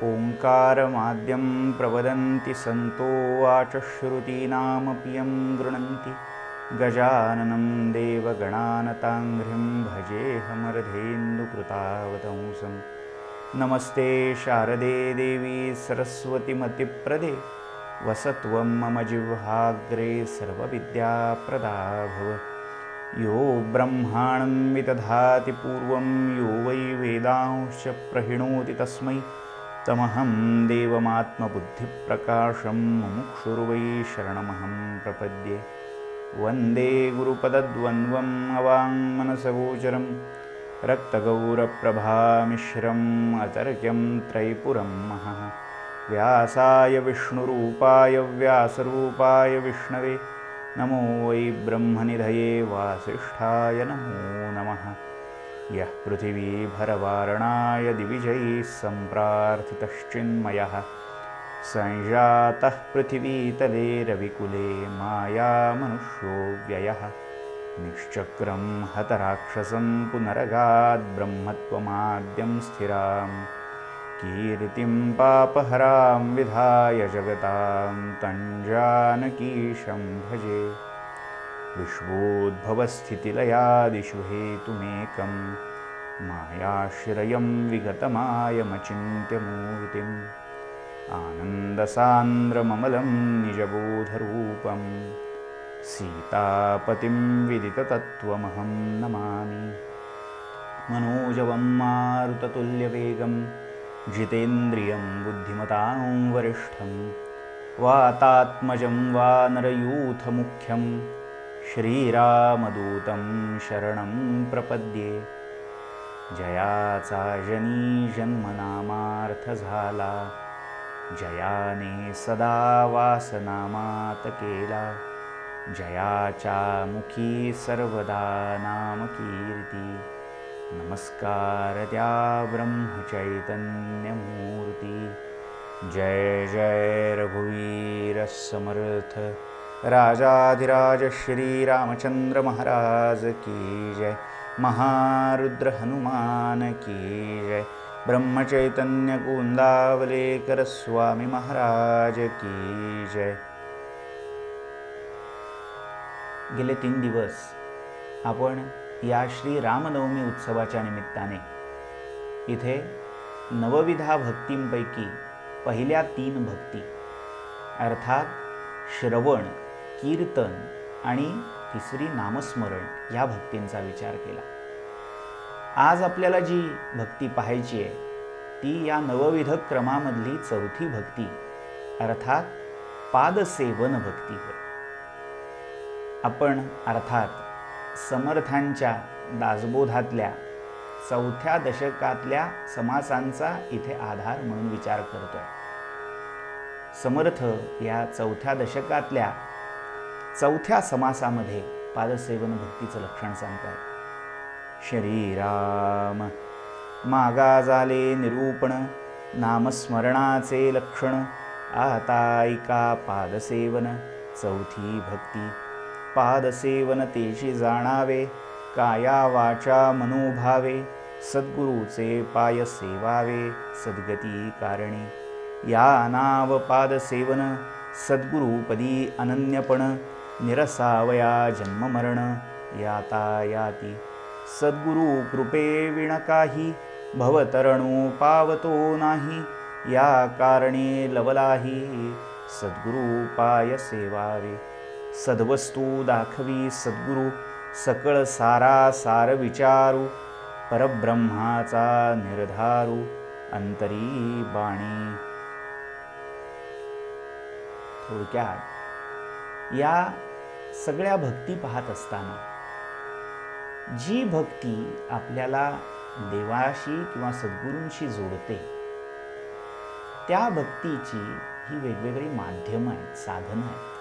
ओंकारमाद्यं प्रवदन्ति सन्तो वाचश्रुतीनामप्यं गृह्णन्ति गजाननं देवगणानताङ्घ्रिं भजेऽहमर्धेन्दुकृतावतंसं। नमस्ते शारदे देवी सरस्वतीमतिप्रदे वसत्वं मम जिह्वाग्रे सर्वविद्याप्रदा भव। यो ब्रह्माणं विदधाति पूर्वं यो वै वेदांश्च प्रहिणोति तस्मै तमहं देवमात्मबुद्धिप्रकाशं मुमुक्षुर्वै शरणमहं प्रपद्ये। वन्दे गुरुपदद्वन्द्वम् अवाङ्मनसगोचरं रक्तगौरप्रभामिश्रम् अतर्क्यं त्रैपुरं महः। व्यासाय विष्णुरूपाय व्यासरूपाय विष्णवे नमो वै ब्रह्मनिधये वासिष्ठाय नमो नमः। यः पृथिवीभरवारणाय दिविजैः सम्प्रार्थितश्चिन्मयः संजातः पृथिवीतले रविकुले मायामनुष्यो व्ययः। निश्चक्रं हतराक्षसं पुनरगाद् ब्रह्मत्वमाद्यं स्थिरां कीर्तिं पापहरां विधाय जगतां तं जानकीशं भजे। विश्वोद्भवस्थितिलयादिषु हेतुमेकं मायाश्रयं विगतमायमचिन्त्यमूर्तिम् आनन्दसान्द्रममलं निजबोधरूपं सीतापतिं विदिततत्त्वमहं नमामि। मनोजवं मारुततुल्यवेगं जितेन्द्रियं बुद्धिमतां वरिष्ठं वातात्मजं वानरयूथमुख्यं श्रीरामदूतं शरणं प्रपद्ये। जयाचा जनी जन्मनामार्थ झाला जयाने सदा वासनामात केला। जयाच्या मुखी सर्वदा नाम कीर्ती नमस्कार त्या ब्रह्मचैतन्यमूर्ती। जय जय रघुवीर समर्थ राजाधिराज श्री रामचंद्र महाराज की जय। महारुद्र हनुमान की जय। ब्रह्मचैतन्य गोंदावलेकर स्वामी महाराज की जय। गेले 3 दिवस आपण या श्री रामनवमी उत्सवाच्या निमित्ताने इथे नवविधा भक्तींपैकी पहिल्या 3 भक्ती अर्थात श्रवण, कीर्तन आणि तिसरी नामस्मरण या भक्तींचा विचार केला। आज आपल्याला जी भक्ती पाहायची आहे ती या नवविध क्रमामधली 4थी भक्ती अर्थात पादसेवन भक्ती होय। आपण अर्थात समर्थांच्या दासबोधातल्या 4थ्या दशकातल्या समासांचा इथे आधार म्हणून विचार करतोय। समर्थ या 4थ्या दशकातल्या 4थ्या समासामध्ये पादसेवन भक्तीचं लक्षण सांगतात। श्रीराम मागा झाले निरूपण नामस्मरणाचे लक्षण आता ऐका पादसेवन 4थी भक्ती। पादसेवन तेशी जाणावे काया वाचा मनोभावे सद्गुरूचे पाय सेवावे सद्गती कारणी। या नाव पादसेवन सद्गुरुपदी अनन्यपण निरसावया जन्ममरण याता याती। सद्गुरु कृपे विण काही भवतरणो पावतो नाही। या कारणे लवलाही सद्गुरु पाय सेवावे। सद्वस्तू दाखवी सद्गुरु सकळ सारा सार विचारू परब्रह्माचा निर्धारू अंतरी बाणी। थोडक्यात या सगळ्या भक्ती पाहत असताना जी भक्ती आपल्याला देवाशी किंवा सद्गुरूंशी जोडते त्या भक्तीची ही वेगवेगळी माध्यमं आहेत, साधनं आहेत।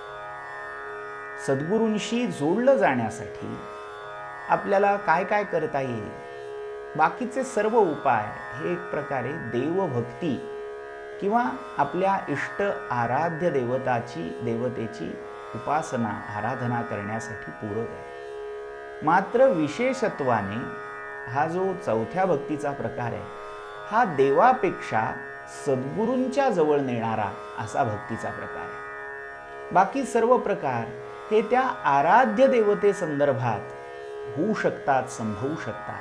सद्गुरूंशी जोडलं जाण्यासाठी आपल्याला काय काय करता येईल, बाकीचे सर्व उपाय हे एक प्रकारे देवभक्ती किंवा आपल्या इष्ट आराध्य देवतेची उपासना आराधना करण्यासाठी पूरक आहे। मात्र विशेषत्वाने हा जो 4थ्या भक्तीचा प्रकार आहे हा देवापेक्षा सद्गुरूंच्या जवळ नेणारा असा भक्तीचा प्रकार आहे. बाकी सर्व प्रकार हे त्या आराध्य देवते संदर्भात होऊ शकतात, संभवू शकतात.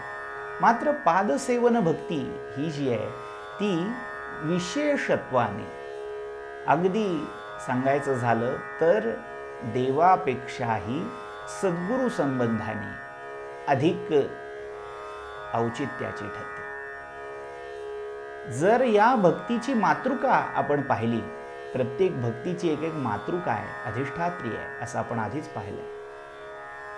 मात्र पादसेवन भक्ती ही जी आहे ती विशेषत्वाने, अगदी सांगायचं झालं तर देवापेक्षाही सद्गुरू संबंधाने अधिक औचित्याची ठरते. जर या भक्तीची मातृका आपण पाहिली, प्रत्येक भक्तीची एक एक मातृका आहे, अधिष्ठात्री आहे, असं आपण आधीच पाहिलंय.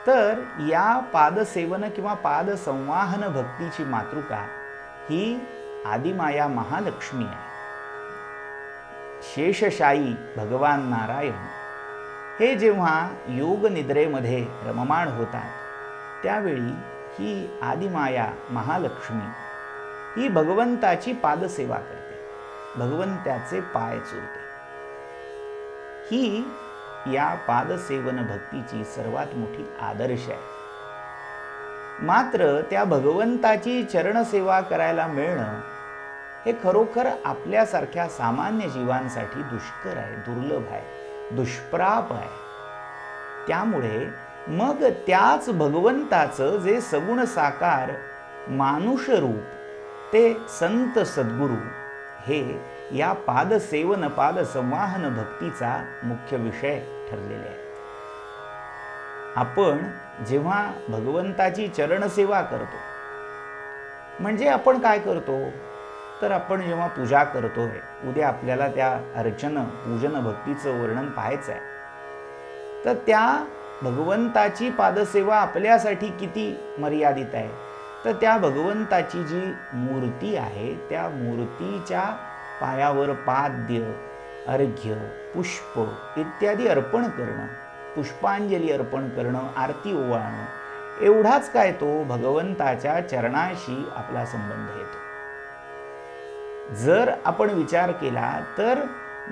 तर या पादसेवन किंवा पादसंवाहन भक्तीची मातृका ही आदिमाया महालक्ष्मी आहे. शेषशायी भगवान नारायण हे जेव्हा योग निद्रेमध्ये रममाण होतात, त्यावेळी ही आदिमाया महालक्ष्मी ही भगवंताची पादसेवा करते, भगवंताचे पाय चुरते. ही या पादसेवन भक्तीची सर्वात मोठी आदर्श आहे. मात्र त्या भगवंताची चरणसेवा करायला मिळणं हे खरोखर आपल्यासारख्या सामान्य जीवांसाठी दुष्कर आहे, दुर्लभ आहे, दुष्प्राप आहे. त्यामुळे मग त्याच भगवंताचं जे सगुण साकार मानुष रूप ते संत सद्गुरू हे या पादसेवन पादसंवाहन भक्तीचा मुख्य विषय ठरलेले आहेत. आपण जेव्हा भगवंताची चरणसेवा करतो, म्हणजे आपण काय करतो, तर आपण जेव्हा पूजा करतोय, उद्या आपल्याला त्या अर्चन पूजन भक्तीचं वर्णन पाहायचं आहे, तर त्या भगवंताची पादसेवा आपल्यासाठी किती मर्यादित आहे, तर त्या भगवंताची जी मूर्ती आहे त्या मूर्तीच्या पायावर पाद्य, अर्घ्य, पुष्प इत्यादी अर्पण करणं, पुष्पांजली अर्पण करणं, आरती ओवाळणं, एवढाच काय तो भगवंताच्या चरणाशी आपला संबंध येतो. जर आपण विचार केला तर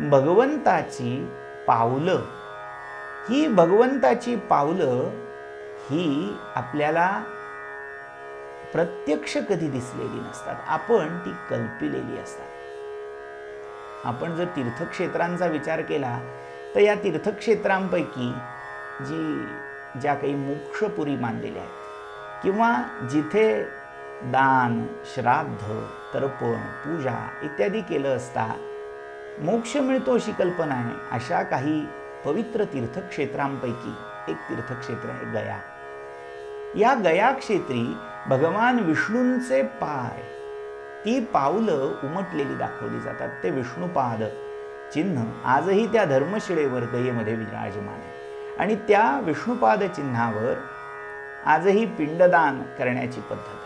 भगवंताची पावलं ही आपल्याला प्रत्यक्ष कधी दिसलेली नसतात, आपण ती कल्पिलेली असतात. आपण जर तीर्थक्षेत्रांचा विचार केला तर या तीर्थक्षेत्रांपैकी ज्या काही मोक्षपुरी मानलेल्या आहेत किंवा जिथे दान, श्राद्ध, तर्पण, पूजा इत्यादी केलं असता मोक्ष मिळतो अशी कल्पना आहे, अशा काही पवित्र तीर्थक्षेत्रांपैकी एक तीर्थक्षेत्र आहे गया. या गया क्षेत्री भगवान विष्णूंचे पाय, ती पावलं उमटलेली दाखवली जातात. ते विष्णुपाद चिन्ह आजही त्या धर्मशिळेवर गयेमध्ये विराजमान आहे आणि त्या विष्णुपाद चिन्हावर आजही पिंडदान करण्याची पद्धत आहे.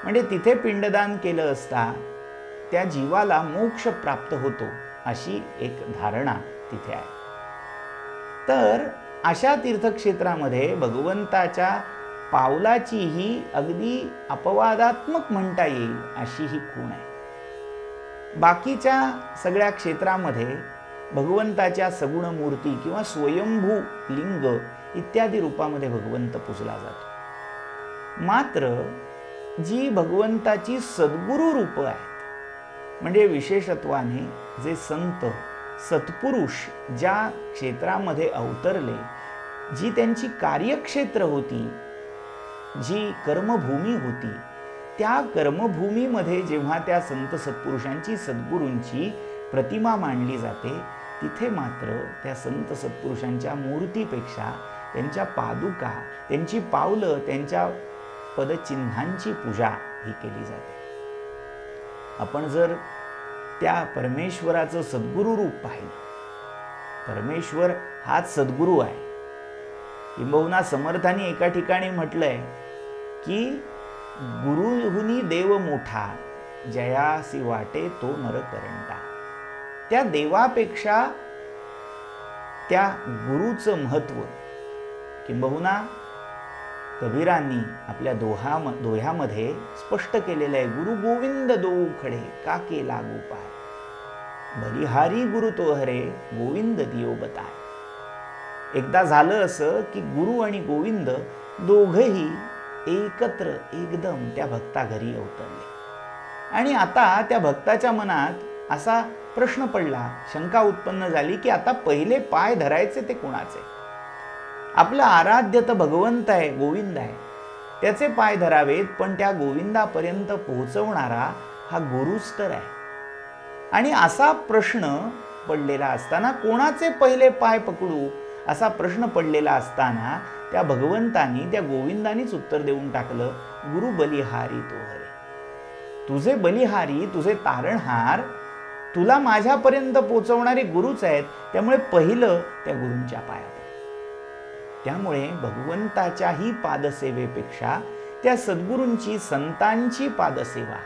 म्हणजे तिथे पिंडदान केलं असता त्या जीवाला मोक्ष प्राप्त होतो अशी एक धारणा तिथे आहे. तर अशा तीर्थक्षेत्रामध्ये भगवंताच्या पावलाची ही अगदी अपवादात्मक म्हणता येईल अशी ही खूण आहे. बाकीच्या सगळ्या क्षेत्रामध्ये भगवंताच्या सगुण मूर्ती किंवा स्वयंभू लिंग इत्यादी रूपामध्ये भगवंत पूजला जातो. मात्र जी भगवंताची सद्गुरू रूप आहेत, म्हणजे विशेषत्वाने जे संत सत्पुरुष ज्या क्षेत्रामध्ये अवतरले, जी त्यांची कार्यक्षेत्र होती, जी कर्मभूमी होती, त्या कर्मभूमीमध्ये जेव्हा त्या संत सत्पुरुषांची, सद्गुरूंची प्रतिमा मांडली जाते, तिथे मात्र त्या संत सत्पुरुषांच्या मूर्तीपेक्षा त्यांच्या पादुका, त्यांची पावलं, त्यांच्या पदचिन्हांची पूजा ही केली जाते. आपण जर त्या परमेश्वराचं सद्गुरू रूप पाहिलं, परमेश्वर हाच सद्गुरू आहे. किंबहुना समर्थांनी एका ठिकाणी म्हटलंय की गुरुहुनी देव मोठा, जयासी वाटे तो नर करंटा. त्या देवापेक्षा त्या गुरुचं महत्व किंबहुना कबीरांनी आपल्या दोह्यामध्ये स्पष्ट केलेलं आहे. गुरु गोविंद दो खडे काके लागू पाय, बलिहारी गुरु तो हरे गोविंद दियो बताय. एकदा झालं असं की गुरु आणि गोविंद दोघही एकत्र एकदम त्या भक्ता घरी अवतरले आणि आता त्या भक्ताच्या मनात असा प्रश्न पडला, शंका उत्पन्न झाली की आता पहिले पाय धरायचे ते कोणाचे? आपलं आराध्य तर भगवंत आहे, गोविंद आहे, त्याचे पाय धरावेत, पण त्या गोविंदापर्यंत पोहोचवणारा हा गुरुच तर आहे. आणि असा प्रश्न पडलेला असताना कोणाचे पहिले पाय पकडू असा प्रश्न पडलेला असताना त्या भगवंतानी, त्या गोविंदानीच उत्तर देऊन टाकलं, गुरु बलिहारी तो हरे. तुझे बलिहारी, तुझे तारणहार, तुला माझ्यापर्यंत पोहोचवणारे गुरुच आहेत, त्यामुळे पहिलं त्या गुरूंच्या पाया पड. त्यामुळे भगवंताच्याही पादसेवेपेक्षा त्या सद्गुरूंची, संतांची पादसेवा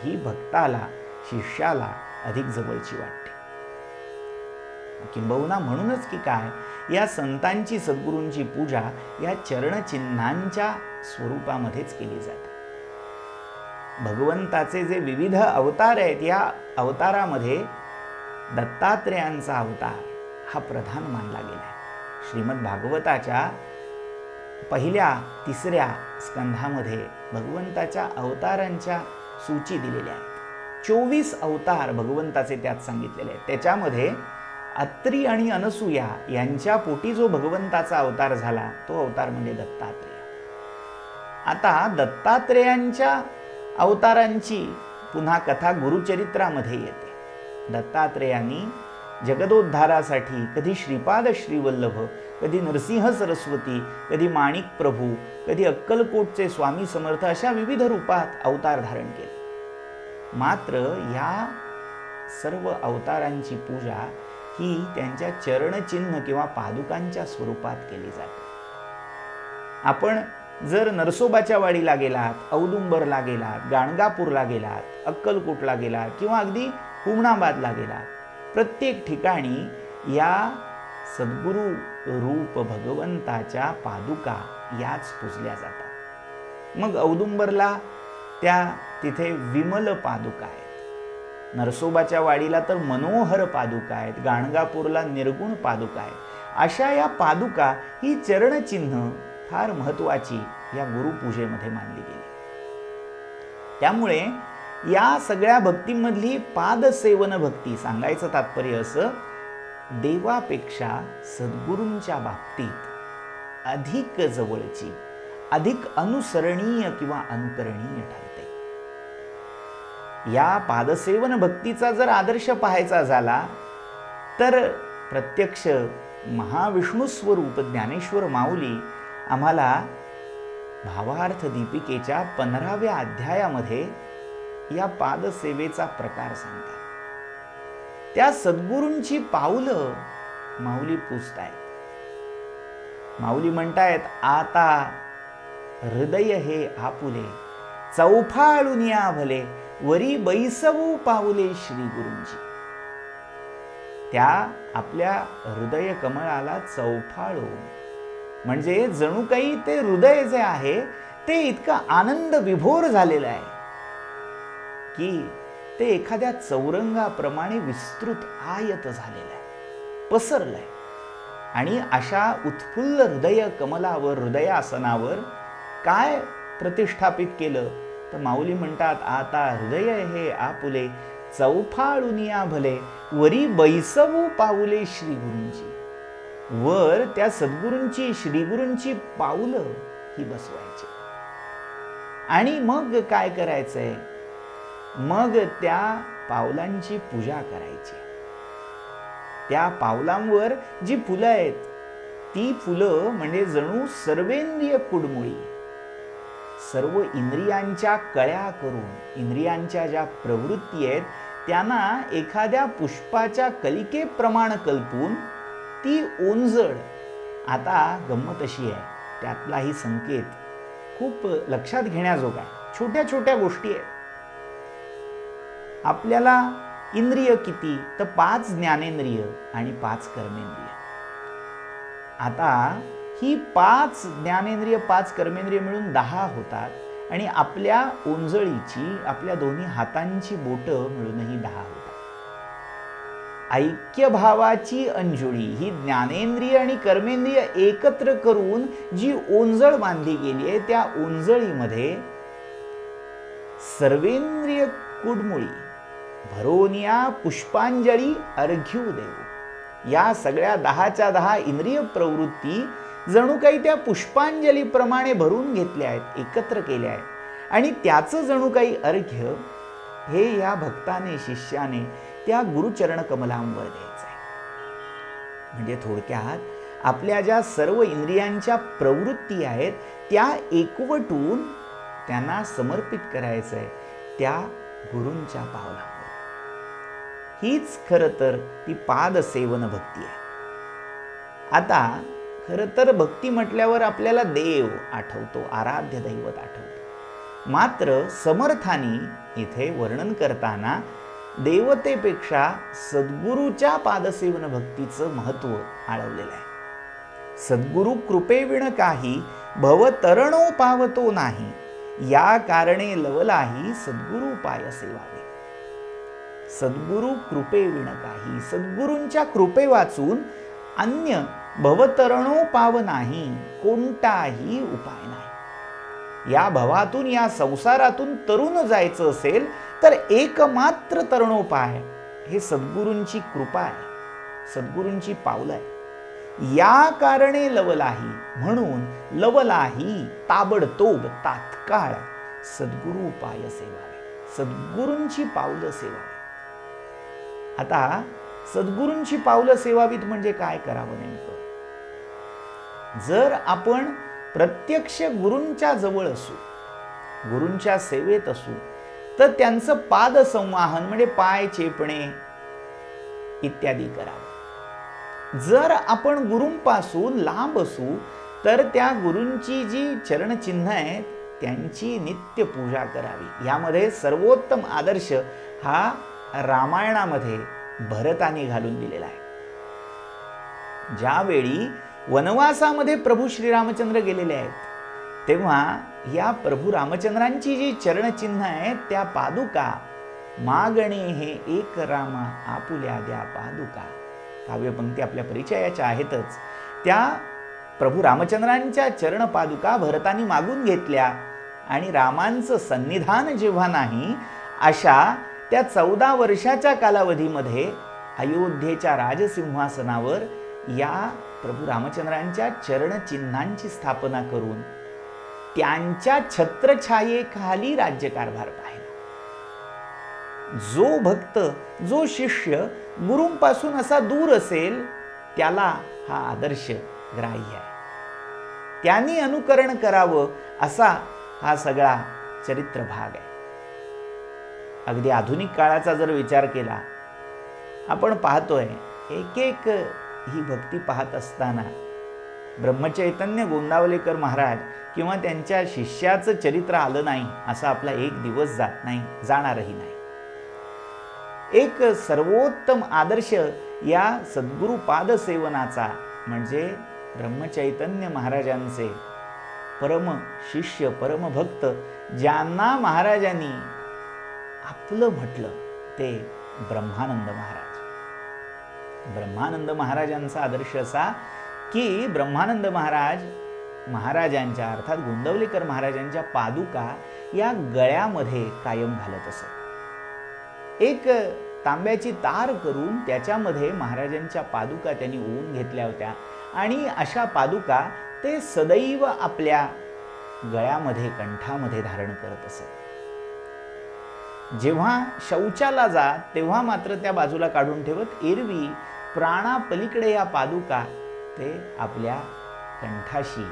ही भक्ताला, शिष्याला अधिक जवळची वाटते. किंबहुना म्हणूनच की काय, या संतांची, सद्गुरूंची पूजा या चरणचिन्हांच्या स्वरूपामध्येच केली जाते. भगवंताचे जे विविध अवतार आहेत, या अवतारामध्ये दत्तात्रेयांचा अवतार हा प्रधान मानला गेला आहे. श्रीमद भागवताच्या पहिल्या 3ऱ्या स्कंधामध्ये भगवंताच्या अवतारांच्या सूची दिलेल्या आहेत. 24 अवतार भगवंताचे त्यात सांगितलेले आहेत. त्याच्यामध्ये अत्री आणि अनसूया यांच्या पोटी जो भगवंताचा अवतार झाला तो अवतार म्हणजे दत्तात्रेय. आता दत्तात्रेयांच्या अवतारांची पुन्हा कथा गुरुचरित्रामध्ये येते. दत्तात्रेयांनी जगदोद्धारासाठी कधी श्रीपाद श्रीवल्लभ, कधी नरसिंह सरस्वती, कधी माणिक प्रभू, कधी अक्कलकोटचे स्वामी समर्थ अशा विविध रूपात अवतार धारण केले. मात्र या सर्व अवतारांची पूजा ही त्यांच्या चरणचिन्ह किंवा पादुकांच्या स्वरूपात केली जाते. आपण जर नरसोबाच्या वाडीला गेलात, औदुंबरला गेलात, गाणगापूरला गेलात, अक्कलकोटला गेलात किंवा अगदी हुमणाबादला गेलात, प्रत्येक ठिकाणी या सद्गुरू रूप भगवंताच्या पादुका याच पूजल्या जातात. मग औदुंबरला तिथे विमल पादुका आहेत, नरसोबाच्या वाडीला तर मनोहर पादुका आहेत, गाणगापूरला निर्गुण पादुका आहेत. अशा या पादुका ही चरणचिन्ह फार महत्वाची या गुरुपूजेमध्ये मानली गेली. त्यामुळे या सगळ्या भक्तीमधली पादसेवन भक्ती, सांगायचं तात्पर्य असं, देवापेक्षा सद्गुरूंच्या बाबतीत अधिक जवळची, अधिक अनुसरणीय किंवा अनुकरणीय ठरते. या पादसेवन भक्तीचा जर आदर्श पाहायचा झाला तर प्रत्यक्ष महाविष्णू स्वरूप ज्ञानेश्वर माऊली आम्हाला भावार्थ दीपिकेच्या 15व्या अध्यायामध्ये या पादसेवेचा प्रकार सांगतात. त्या सद्गुरूंची पावलं माऊली पूजतायत. माऊली म्हणतायत, आता हृदय हे आपुले, चौफाळून या भले, वरी बैसवू पाऊले श्री गुरूंची. त्या आपल्या हृदय कमळाला चौफाळून, म्हणजे जणू काही ते हृदय जे आहे ते इतकं आनंद विभोर झालेलं आहे की ते एखाद्या चौरंगाप्रमाणे विस्तृत आयत झालेलं आहे, पसरलंय. आणि अशा उत्फुल्ल हृदय कमलावर, हृदयासनावर काय प्रतिष्ठापित केलं तर माऊली म्हणतात, आता हृदय हे आपुले, चौफाळून या भले, वरी बैसवू पाऊले श्री गुरूंची. वर त्या सद्गुरूंची, श्रीगुरूंची पाऊलं ही बसवायची. आणि मग काय करायचंय, मग त्या पावलांची पूजा करायची. त्या पावलांवर जी फुलं आहेत ती फुलं म्हणजे जणू सर्वेंद्रिय कुडमुळी, सर्व इंद्रियांच्या कळ्या करून, इंद्रियांच्या ज्या प्रवृत्ती आहेत त्यांना एखाद्या पुष्पाच्या कलिकेप्रमाणे कल्पून ती ओंजळ. आता गंमत अशी आहे, त्यातलाही संकेत खूप लक्षात घेण्याजोगा आहे. छोट्या छोट्या गोष्टी आहेत. आपल्याला इंद्रिय किती तर 5 ज्ञानेंद्रिय आणि 5 कर्मेंद्रिय. आता ही 5 ज्ञानेंद्रिय 5 कर्मेंद्रिय मिळून 10 होतात आणि आपल्या ओंजळीची, आपल्या दोन्ही हातांची बोटं मिळूनही 10 होतात. ऐक्यभावाची अंजुळी ही ज्ञानेंद्रिय आणि कर्मेंद्रिय एकत्र करून जी ओंजळ बांधली गेली आहे, त्या ओंजळीमध्ये सर्वेंद्रिय कुडमुळी भरोनिया पुष्पांजली अर्घ्यू देऊ. या सगळ्या 10च्या 10 इंद्रिय प्रवृत्ती जणू काही त्या पुष्पांजलीप्रमाणे भरून घेतल्या आहेत, एकत्र केल्या आहेत आणि त्याचं जणू काही अर्घ्य हे या भक्ताने, शिष्याने त्या गुरुचरण कमलांवर द्यायचं आहे. म्हणजे थोडक्यात आपल्या ज्या सर्व इंद्रियांच्या प्रवृत्ती आहेत त्या एकवटून त्यांना समर्पित करायचं आहे त्या गुरूंच्या पावलावर. हीच खरं तर ती पादसेवन भक्ती आहे. आता खरं तर भक्ती म्हटल्यावर आपल्याला देव आठवतो, आराध्य दैवत आठवतो. मात्र समर्थांनी इथे वर्णन करताना देवतेपेक्षा सद्गुरूच्या पादसेवन भक्तीचं महत्व आळवलेलं आहे. सद्गुरु कृपेविण काही भवतरणो पावतो नाही, या कारणे लवलाही सद्गुरु पाय सेवावे. सद्गुरु कृपेविण काही, सद्गुरूंच्या कृपे वाचून अन्य भवतरणो पाव नाही, कोणताही उपाय नाही. या भवातून, या संसारातून तरुण जायचं असेल तर एकमात्र तरणोपाय हे सद्गुरूंची कृपा आहे, सद्गुरूंची पावलं आहे. या कारणे लवलाही, म्हणून लवलाही ताबडतोब तात्काळ सद्गुरु पाय सेवावे, सद्गुरूंची पावलं सेवावी. आता सद्गुरूंची पावलं सेवावीत म्हणजे काय करावं नेमकं? जर आपण प्रत्यक्ष गुरूंच्या जवळ असू, गुरूंच्या सेवेत असू, तर त्यांचं पाद संवाहन म्हणजे पाय चेपणे इत्यादी करावं. जर आपण गुरूंपासून लांब असू तर त्या गुरूंची जी चरणचिन्ह आहेत त्यांची नित्य पूजा करावी. यामध्ये सर्वोत्तम आदर्श हा रामायणामध्ये भरताने घालून दिलेला आहे. ज्यावेळी वनवासामध्ये प्रभू श्रीरामचंद्र गेलेले आहेत तेव्हा या प्रभू रामचंद्रांची जी चरणचिन्ह आहेत त्या पादुका, मागणे हे एक रामा आपुल्या द्या पादुका, काव्यपंक्ती आपल्या परिचयाच्या आहेतच. त्या प्रभू रामचंद्रांच्या चरण पादुका भरतानी मागून घेतल्या आणि रामांचं सन्निधान जेव्हा नाही अशा त्या 14 वर्षाच्या कालावधीमध्ये अयोध्येच्या राजसिंहासनावर या प्रभू रामचंद्रांच्या चरणचिन्हांची स्थापना करून त्यांच्या छत्रछायेखाली राज्यकारभार पाहिला. जो भक्त, जो शिष्य गुरूंपासून असा दूर असेल त्याला हा आदर्श ग्राह्य आहे. त्यांनी अनुकरण करावं असा हा सगळा चरित्र भाग आहे. अगदी आधुनिक काळाचा जर विचार केला, आपण पाहतोय एक एक ही भक्ती पाहत असताना ब्रह्मचैतन्य गोंदावलेकर महाराज किंवा त्यांच्या शिष्याचं चरित्र आलं नाही असा आपला एक दिवस जात नाही, जाणारही नाही. एक सर्वोत्तम आदर्श या सद्गुरु पादसेवनाचा म्हणजे ब्रह्मचैतन्य महाराजांचे परम शिष्य, परम भक्त ज्यांना महाराजांनी आपलं म्हटलं ते ब्रह्मानंद महाराज. ब्रह्मानंद महाराजांचा आदर्श असा की ब्रह्मानंद महाराजांच्या अर्थात गोंदवलेकर महाराजांच्या पादुका या गळ्यामध्ये कायम घालत असत. एक तांब्याची तार करून त्याच्यामध्ये महाराजांच्या पादुका त्यांनी ओवून घेतल्या होत्या आणि अशा पादुका ते सदैव आपल्या गळ्यामध्ये, कंठामध्ये धारण करत असत. जेव्हा शौचाला जात तेव्हा मात्र त्या बाजूला काढून ठेवत. एरवी प्राणापलीकडे या पादुका ते आपल्या कंठाशी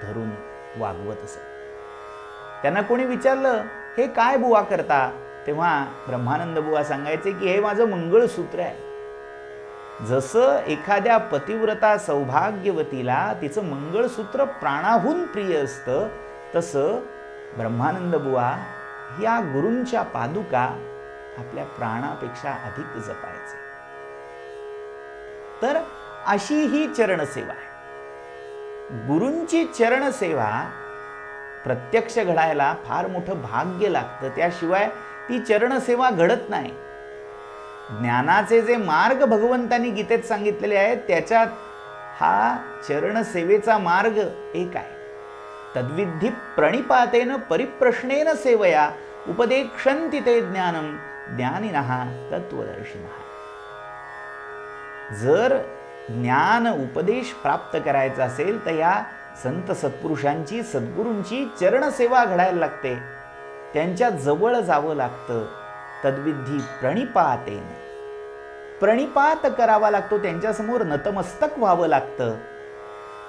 धरून वागवत असत. त्यांना कोणी विचारलं, हे काय बुवा करता? तेव्हा ब्रह्मानंद बुवा सांगायचे की हे माझं मंगळसूत्र आहे. जसं एखाद्या पतिव्रता सौभाग्यवतीला तिचं मंगळसूत्र प्राणाहून प्रिय असतं, तसं ब्रह्मानंद बुवा या गुरूंच्या पादुका आपल्या प्राणापेक्षा अधिक जपायचे. तर अशी ही चरणसेवा आहे. गुरूंची चरणसेवा प्रत्यक्ष घडायला फार मोठं भाग्य लागतं, त्याशिवाय ती चरणसेवा घडत नाही. ज्ञानाचे जे मार्ग भगवंतांनी गीतेत सांगितलेले आहेत त्याच्यात हा चरणसेवेचा मार्ग एक आहे. तद्विधी प्रणिपातेन परिप्रश्नेन सेवया उपदेक्षन्ति ते ज्ञानम ज्ञानिनः तत्वदर्शिनः. जर ज्ञान उपदेश प्राप्त करायचा असेल तर या संत सत्पुरुषांची, सद्गुरूंची चरणसेवा घडायला लागते, त्यांच्या जवळ जावं लागतं. तद्विधी प्रणिपातेन, प्रणिपात करावा लागतो, त्यांच्यासमोर नतमस्तक व्हावं लागतं.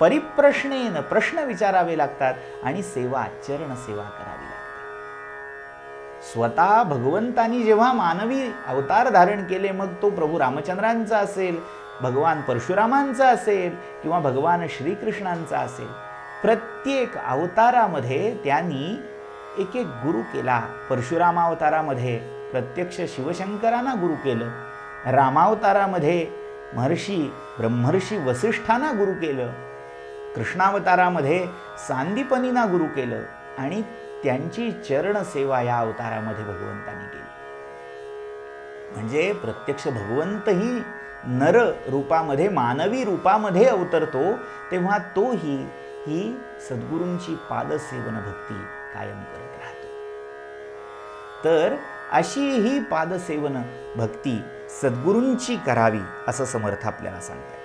परिप्रश्नेन, प्रश्न विचारावे लागतात आणि सेवा, चरणसेवा करावी लागते. स्वतः भगवंतांनी जेव्हा मानवी अवतार धारण केले, मग तो प्रभू रामचंद्रांचा असेल, भगवान परशुरामांचा असेल किंवा भगवान श्रीकृष्णांचा असेल, प्रत्येक अवतारामध्ये त्यांनी एक एक गुरु केला. परशुरामावतारामध्ये प्रत्यक्ष शिवशंकरांना गुरु केलं, रामावतारामध्ये ब्रह्मर्षी वसिष्ठांना गुरु केलं, कृष्णावतारामध्ये सांदीपनींना गुरु केलं आणि त्यांची चरणसेवा या अवतारामध्ये भगवंतांनी केली. म्हणजे प्रत्यक्ष भगवंतही नर रूपामध्ये, मानवी रूपामध्ये अवतरतो, तेव्हा तोही ही सद्गुरूंची पादसेवन भक्ती कायम करत राहतो. तर अशी ही पादसेवन भक्ती सद्गुरूंची करावी असं समर्थ आपल्याला सांगतात.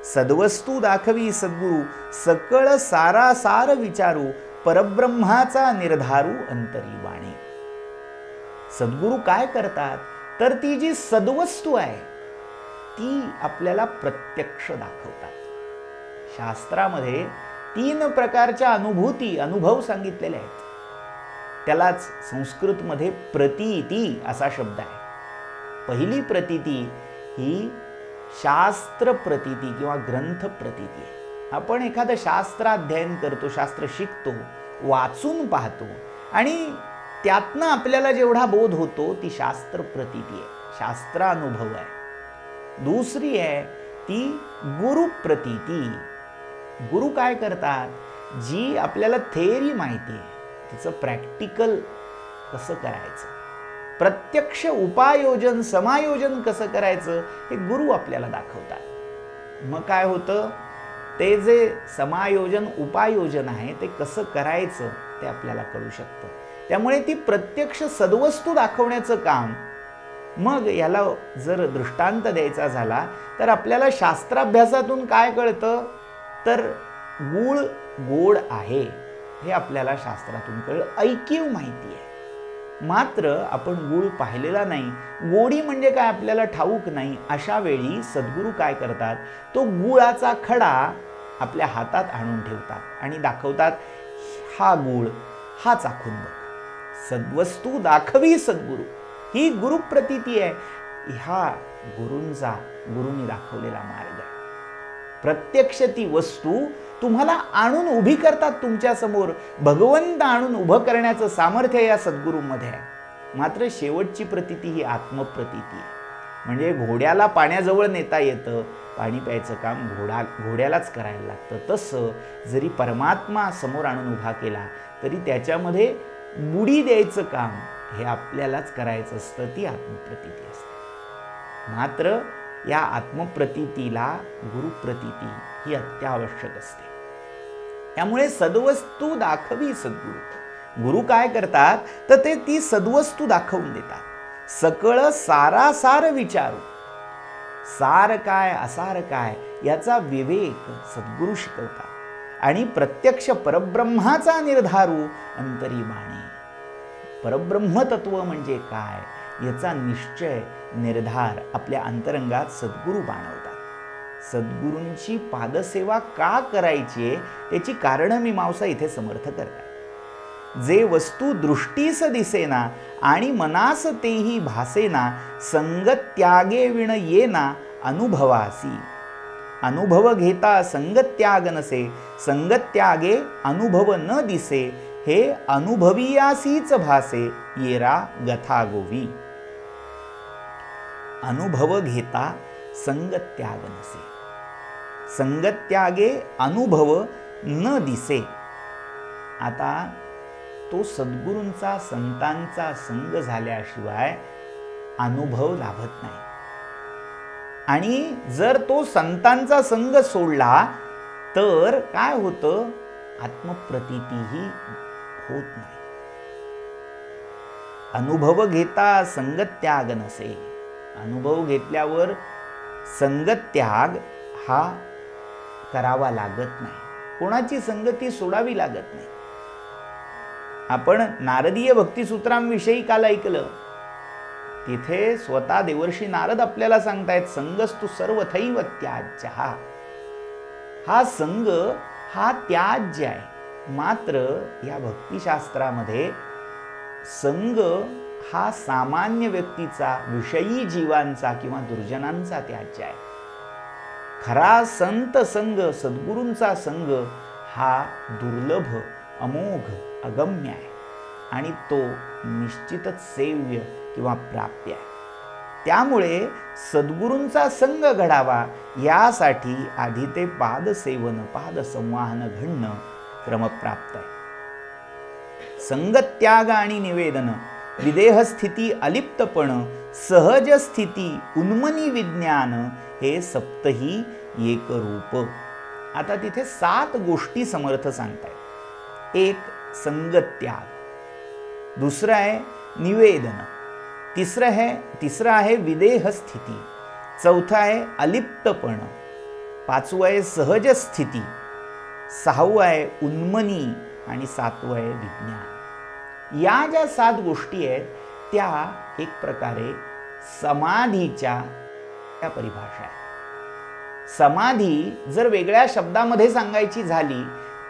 सद्वस्तू दाखवी सद्गुरू, सकळ सारासार विचारू, परब्रह्माचा निर्धारू अंतरी बाणे. सद्गुरू काय करतात तर ती जी सद्वस्तू आहे ती आपल्याला प्रत्यक्ष दाखवतात. शास्त्रामध्ये 3 प्रकारच्या अनुभव सांगितलेले आहेत. त्यालाच संस्कृतमध्ये प्रतीती असा शब्द आहे. पहिली प्रतीती ही शास्त्र प्रतीती किंवा ग्रंथ प्रतीती आहे. आपण एखादं शास्त्र अध्ययन करतो, शास्त्र शिकतो, वाचून पाहतो आणि त्यातनं आपल्याला जेवढा बोध होतो ती शास्त्र प्रतीती आहे, शास्त्रानुभव आहे. दुसरी आहे ती गुरु प्रतीती. गुरु काय करतात, जी आपल्याला थेअरी माहिती आहे तिचं प्रॅक्टिकल कसं करायचं, प्रत्यक्ष उपायोजन समायोजन कसं करायचं हे गुरु आपल्याला दाखवतात. मग काय होतं, ते जे समायोजन उपायोजन आहे ते कसं करायचं ते आपल्याला कळू शकतं. त्यामुळे ती प्रत्यक्ष सद्वस्तू दाखवण्याचं काम. मग याला जर दृष्टांत द्यायचा झाला तर आपल्याला शास्त्राभ्यासातून काय कळतं तर गूळ गोड आहे हे आपल्याला शास्त्रातून कळलं, ऐकीव माहिती आहे. मात्र आपण गूळ पाहिलेला नाही, गोडी म्हणजे काय आपल्याला ठाऊक नाही. अशा वेळी सद्गुरू काय करतात, तो गुळाचा खडा आपल्या हातात आणून ठेवतात आणि दाखवतात, हा गूळ, हा चाखून बघ. सद्वस्तू दाखवी सद्गुरू, ही गुरुप्रतीती आहे. ह्या गुरूंनी दाखवलेला मार्ग आहे. प्रत्यक्ष ती वस्तू तुम्हाला आणून उभी करतात तुमच्या समोर. भगवंत आणून उभं करण्याचं सामर्थ्य या सद्गुरूमध्ये आहे. मात्र शेवटची प्रतीती ही आत्मप्रतीती आहे. म्हणजे घोड्याला पाण्याजवळ नेता येतं, पाणी प्यायचं काम घोड्यालाच करायला लागतं. तसं जरी परमात्मा समोर आणून उभा केला तरी त्याच्यामध्ये बुडी द्यायचं काम हे आपल्यालाच करायचं असतं. ती आत्मप्रतीती असते. मात्र या आत्मप्रतीतीला गुरुप्रतीती ही अत्यावश्यक असते. त्यामुळे सद्वस्तू दाखवी सद्गुरू. गुरु काय करतात तर ते ती सद्वस्तू दाखवून देतात. सकळ सारासार विचारू, सार काय असार काय याचा विवेक सद्गुरू शिकवतात आणि प्रत्यक्ष परब्रह्माचा निर्धारू अंतरी बाणे. परब्रह्म तत्व म्हणजे काय याचा निश्चय निर्धार आपल्या अंतरंगात सद्गुरू बाणवतात. सद्गुरूंची पादसेवा का करायची त्याची कारणमीमांसा इथे समर्थ करतात. जे वस्तू दृष्टीस दिसेना आणि मनास तेही भासेना, संगत त्यागे विण येना अनुभवासी. अनुभव घेता संगत त्याग नसे, संगत त्यागे अनुभव न दिसे, हे अनुभवियासीच भासे येरा गथा गोवी. अनुभव घेता संगत त्याग नसे, संगत त्यागे अनुभव न दिसे. आता तो सद्गुरूंचा संतांचा संग झाल्याशिवाय अनुभव लाभत नाही. आणि जर तो संतांचा संग सोडला तर काय होतं, आत्मप्रतीतीही होत नाही. अनुभव घेता संगत्याग नसे. अनुभव घेतल्यावर संगत्याग हा करावा लागत नाही, कोणाची संगती सोडावी लागत नाही. आपण नारदीय भक्तिसूत्रांविषयी काल ऐकलं. तिथे स्वतः देवर्षी नारद आपल्याला सांगतायत, संगस्तु सर्वथैव त्याज्य. हा संग हा त्याज्य आहे. मात्र या भक्तिशास्त्रामध्ये संग हा सामान्य व्यक्तीचा, विषयी जीवांचा किंवा दुर्जनांचा त्याज्य आहे. खरा संत संग, सद्गुरूंचा संग हा दुर्लभ, अमोघ, अगम्य आहे आणि तो निश्चितच सेव्य किंवा प्राप्य आहे. त्यामुळे सद्गुरूंचा संग घडावा यासाठी आधी ते पादसेवन, पादसंवाहन घडणं क्रमप्राप्त आहे. संगत्याग आणि निवेदन, विदेहस्थिती, अलिप्तपण, सहज स्थिती, उन्मनी विज्ञान हे सप्तही एक रूप. आता तिथे 7 गोष्टी समर्थ सांगतायत. एक संगत्याग, दुसरं आहे निवेदन, तिसरं आहे विदेह स्थिती, चौथा आहे अलिप्तपण, पाचवं आहे सहज स्थिती, सहावं आहे उन्मनी आणि सातवं आहे विज्ञान. या ज्या 7 गोष्टी आहेत त्या एक प्रकारे समाधीच्या परिभाषा आहे. समाधी जर वेगळ्या शब्दामध्ये सांगायची झाली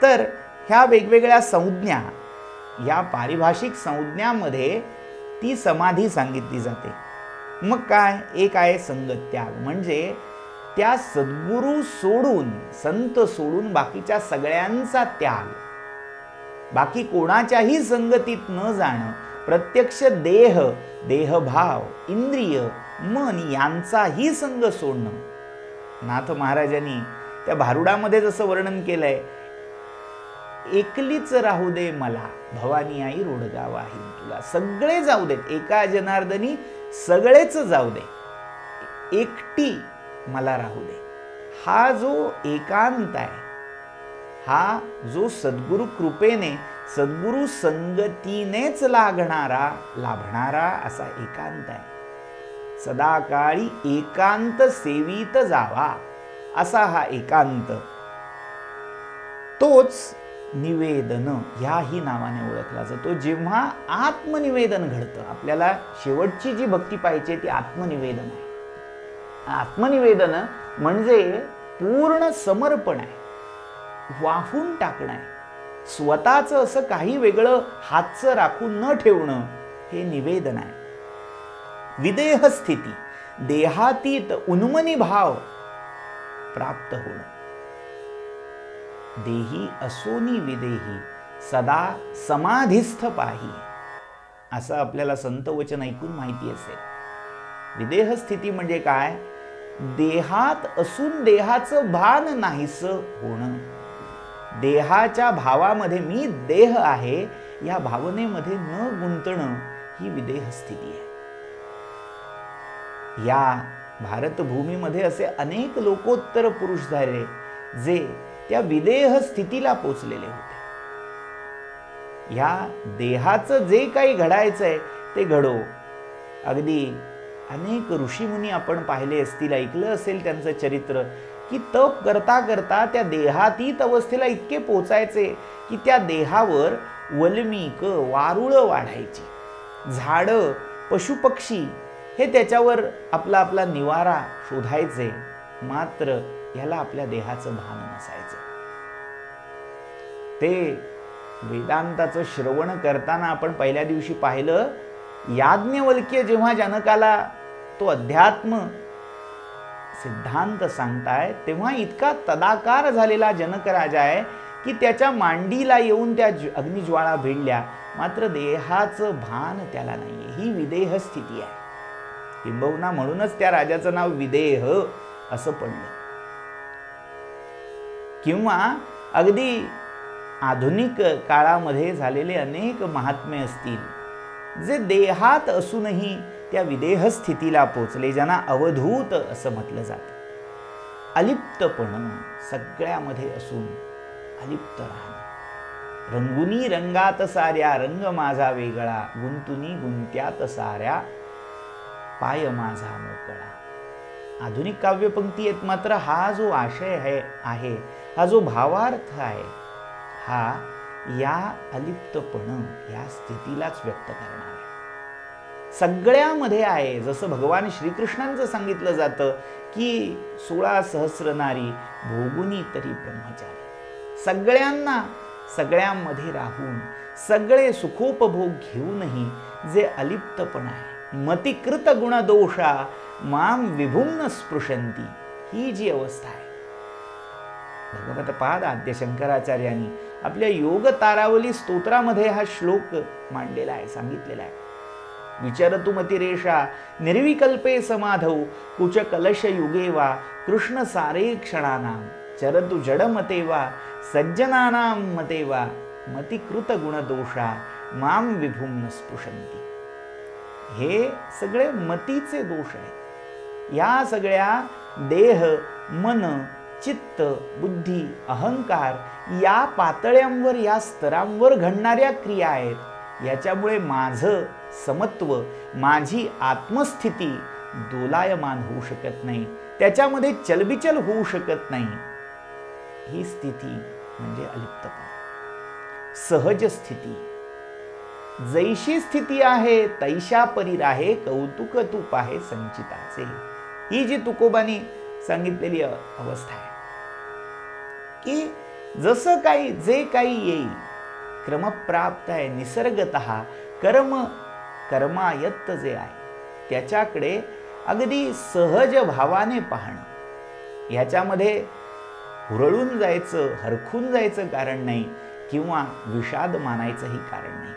तर ह्या वेगवेगळ्या संज्ञा, या पारिभाषिक संज्ञामध्ये ती समाधी सांगितली जाते. मग काय? एक आहे संगत्याग, म्हणजे त्या सद्गुरू सोडून, संत सोडून बाकीच्या सगळ्यांचा त्याग, बाकी कोणाच्याही संगतीत न जाणं, प्रत्यक्ष देह, देहभाव, इंद्रिय, मन यांचाही संग सोडणं. नाथ महाराजांनी त्या भारुडामध्ये जसं वर्णन केलंय, एकलीच राहू दे मला, भवानी आई रोडगा वाहीन तुला. सगळे जाऊ देत, एका जनार्दनी सगळेच जाऊ दे, एकटी मला राहू दे. हा जो एकांत आहे, हा जो सद्गुरु कृपेने, सद्गुरु संगतीनेच लाभणारा असा एकांत आहे. सदाकाळी एकांत सेवित जावा असा हा एकांत, तोच निवेदन ह्याही नावाने ओळखला जातो. जेव्हा आत्मनिवेदन घडतं, आपल्याला शेवटची जी भक्ती पाहिजे ती आत्मनिवेदन आहे. आत्मनिवेदन म्हणजे पूर्ण समर्पण आहे, वाहून टाकणं आहे. स्वतःचं असं काही वेगळं हातचं राखून न ठेवणं हे निवेदन आहे. विदेह स्थिती, देहातीत उन्मनी भाव प्राप्त होणं. देही असोनी विदेही, सदा समाधिस्थ पाही, असं आपल्याला संत वचन ऐकून माहिती असेल. विदेह स्थिती म्हणजे काय? देहात असून देहाचं भान नाहीसं होणं. देहाच्या भावामध्ये, मी देह आहे या भावनेमध्ये न गुंतणं, ही विदेह स्थिती आहे. या भारतभूमीमध्ये असे अनेक लोकोत्तर पुरुष झाले जे त्या विदेह स्थितीला पोचलेले होते. या देहाचं जे काही घडायचंय ते घडो. अगदी अनेक ऋषीमुनी आपण पाहिले असतील, ऐकलं असेल त्यांचं चरित्र, की तप करता करता त्या देहातीत अवस्थेला इतके पोचायचे की त्या देहावर वल्मिक, वारुळं वाढायची, झाडं, पशुपक्षी हे त्याच्यावर आपला आपला निवारा शोधायचे. मात्र ह्याला आपल्या देहाचं भान नसायचं. ते वेदांताचं श्रवण करताना आपण पहिल्या दिवशी पाहिलं, याज्ञवल्क्य जेव्हा जनकाला तो अध्यात्म सिद्धांत सांगताय तेव्हा इतका तदाकार झालेला जनक राजा आहे की त्याच्या मांडीला येऊन त्या अग्निज्वाळा भिडल्या, मात्र देहाचं भान त्याला नाहीये. ही विदेह स्थिती आहे. किंबहुना म्हणूनच त्या राजाचं नाव विदेह असं पडलं. किंवा अगदी आधुनिक काळामध्ये झालेले अनेक महात्मे असतील जे देहात असूनही त्या विदेह स्थितीला पोचले, ज्यांना अवधूत असं म्हटलं जातं. अलिप्तपण, सगळ्यामध्ये असून अलिप्त राहणं, रंगुनी रंगात साऱ्या रंग माझा वेगळा, गुंतुनी गुंत्यात साऱ्या पाय माझा मोकळा. आधुनिक काव्यपंक्ती आहेत, मात्र हा जो आशय आहे, हा जो भावार्थ आहे, हा या अलिप्तपण या स्थितीलाच व्यक्त करणार आहे. सगळ्यामध्ये आहे. जसं भगवान श्रीकृष्णांचं सांगितलं जातं की 16 सहस्र नारी भोगुनी तरी ब्रह्मचारी. सगळ्यांना सगळ्यांमध्ये राहून सगळे सुखोपभोग घेऊनही जे अलिप्तपण आहे, मतिकृत गुणदोषा माम विभुम्न स्पृशंती, ही जी अवस्था आहे. भगवतपाद आद्य शंकराचार्यांनी आपल्या योग तारावली स्तोत्रामध्ये हा श्लोक मांडलेला आहे, सांगितलेला आहे. विचरतु मतिरेषा निर्विकल्पे समाधौ कुच कलश युगे वा कृष्ण सारे क्षणानाम चरतु जडमते वा सज्जनानां मते वा मतिकृत गुणदोषा माम विभुम्न स्पृशंती. हे सगळे मतीचे दोष आहेत. या सगळ्या देह, मन, चित्त, बुद्धी, अहंकार या पातळ्यांवर, या स्तरांवर घडणाऱ्या क्रिया आहेत. याच्यामुळे माझं समत्व, माझी आत्मस्थिती दोलायमान होऊ शकत नाही, त्याच्यामध्ये चलबिचल होऊ शकत नाही. ही स्थिती म्हणजे अलिप्तपण, सहज स्थिती. जैशी स्थिती आहे तैशा परी राहे, कौतुक तू पाहे संचिताचे. ही जी तुकोबांनी सांगितलेली अवस्था आहे की जसं काही जे काही येईल क्रमप्राप्त आहे, निसर्गतः कर्मायत्त जे आहे त्याच्याकडे अगदी सहज भावाने पाहणं. ह्याच्यामध्ये हुरळून जायचं, हरखून जायचं कारण नाही किंवा विषाद मानायचंही कारण नाही.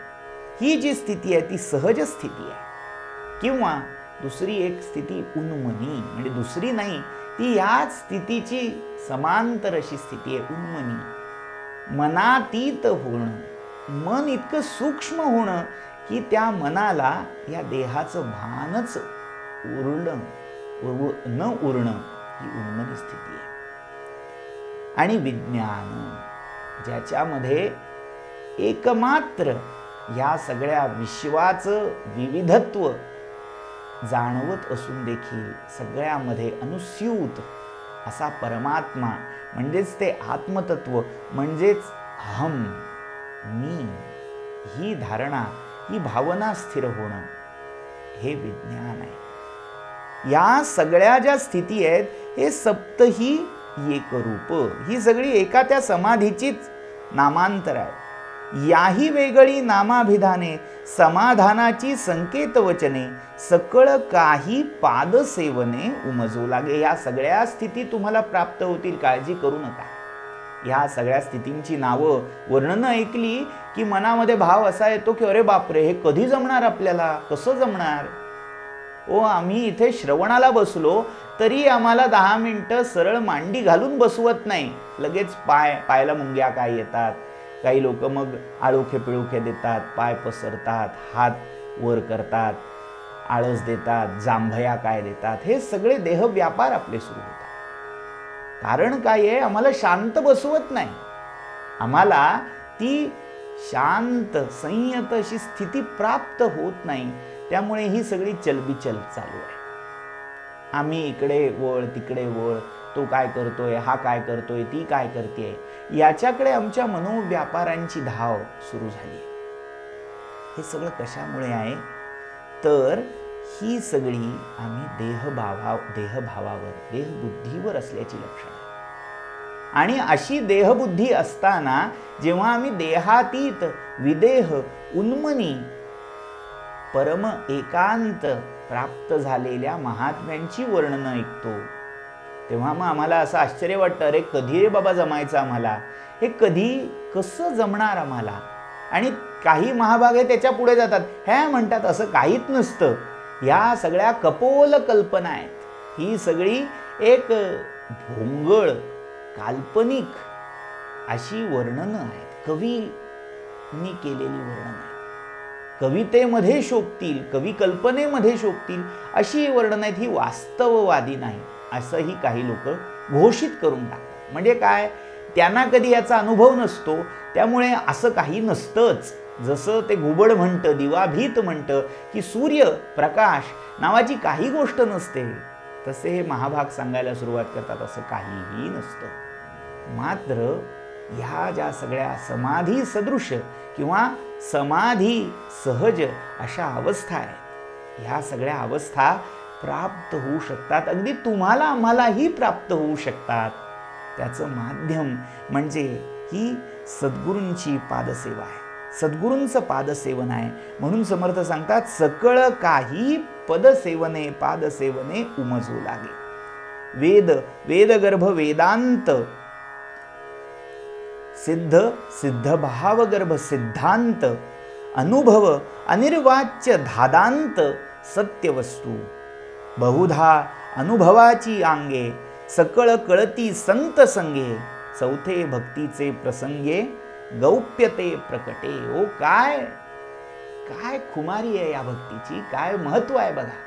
ही जी स्थिती आहे ती सहज स्थिती आहे. किंवा दुसरी एक स्थिती उन्मनी, म्हणजे दुसरी नाही, ती याच स्थितीची समांतर अशी स्थिती आहे उन्मनी. मनातीत होणं, मन इतकं सूक्ष्म होणं की त्या मनाला या देहाचं भानच न उरणं, ही उन्मनी स्थिती आहे. आणि विज्ञान, ज्याच्यामध्ये एकमात्र या सगळ्या विश्वाचं विविधत्व जाणवत असून देखील सगळ्यामध्ये अनुस्यूत असा परमात्मा, म्हणजेच ते आत्मतत्व, म्हणजेच अहम, मी, ही धारणा, ही भावना स्थिर होणं, हे विज्ञान आहे. या सगळ्या ज्या स्थिती आहेत, हे सप्तही एकरूप, ही सगळी एका त्या समाधीचीच नामांतर आहे. याही वेगळी नामाभिधाने, समाधानाची संकेत वचने, सकळ काही पाद सेवने उमजू लागे. या सगळ्या स्थिती तुम्हाला प्राप्त होतील, काळजी करू नका. या सगळ्या स्थितींची नावं, वर्णनं ऐकली की मनामध्ये भाव असा येतो की अरे बापरे, हे कधी जमणार आपल्याला, कसं जमणार. आम्ही इथे श्रवणाला बसलो तरी आम्हाला 10 मिनिटं सरळ मांडी घालून बसवत नाही, लगेच पायाला मुंग्या काय येतात. काही लोक मग आळोखे पिळोखे देतात, पाय पसरतात, हात वर करतात, आळस देतात, जांभया काय देतात. हे सगळे देह व्यापार आपले सुरू होतात. कारण काय आहे, आम्हाला शांत बसवत नाही. आम्हाला ती शांत संयत अशी स्थिती प्राप्त होत नाही. त्यामुळे ही सगळी चलबिचल चालू आहे. आम्ही इकडे वळ, तिकडे वळ, तो काय करतोय, हा काय करतोय, ती काय करते, याच्याकडे आमच्या मनोव्यापारांची धाव सुरू झाली. हे सगळं कशामुळे आहे तर ही सगळी आम्ही देहभावावर, देहबुद्धीवर असल्याची लक्षणं आहे. आणि अशी देहबुद्धी असताना जेव्हा आम्ही देहातीत, विदेह, उन्मनी, परम एकांत प्राप्त झालेल्या महात्म्यांची वर्णनं ऐकतो, तेव्हा मग आम्हाला असं आश्चर्य वाटतं, अरे कधी रे बाबा जमायचं आम्हाला, हे कधी कसं जमणार आम्हाला. आणि काही महाभाग आहे त्याच्या पुढे जातात, ह्या म्हणतात असं काहीच नसतं, या सगळ्या कपोल कल्पना आहेत. ही सगळी एक भोंगळ, काल्पनिक अशी वर्णनं आहेत, कवींनी केलेली वर्णनं आहेत. कवितेमध्ये शोभतील, कवी कल्पनेमध्ये शोभतील अशी वर्णनं आहेत, ही वास्तववादी नाही असंही काही लोक घोषित करून टाकतात. म्हणजे काय, त्यांना कधी याचा अनुभव नसतो, त्यामुळे असं काही नसतंच. जसं ते घुबड म्हणतं, दिवाभीत म्हणतं की सूर्य प्रकाश नावाची काही गोष्ट नसते, तसे हे महाभाग सांगायला सुरुवात करतात, असं काहीही नसतं. मात्र ह्या ज्या सगळ्या समाधी सदृश किंवा समाधी सहज अशा अवस्था आहेत, ह्या सगळ्या अवस्था प्राप्त होऊ शकतात, अगदी तुम्हाला आम्हालाही प्राप्त होऊ शकतात. त्याचं माध्यम म्हणजे ही सद्गुरूंची पादसेवा आहे, सद्गुरूंचं पादसेवन आहे. म्हणून समर्थ सांगतात, सकळ काही पदसेवने पादसेवने उमजू लागे. वेद वेदगर्भ वेदांत सिद्ध सिद्धभाव गर्भ सिद्धांत अनुभव अनिर्वाच्य धादांत सत्यवस्तू बहुधा अनुभवाची आंगे सकळ कळती संत संगे चौथे भक्तीचे प्रसंगे गौप्यते प्रकटे. ओ काय काय खुमारी आहे या भक्तीची, काय महत्व आहे बघा.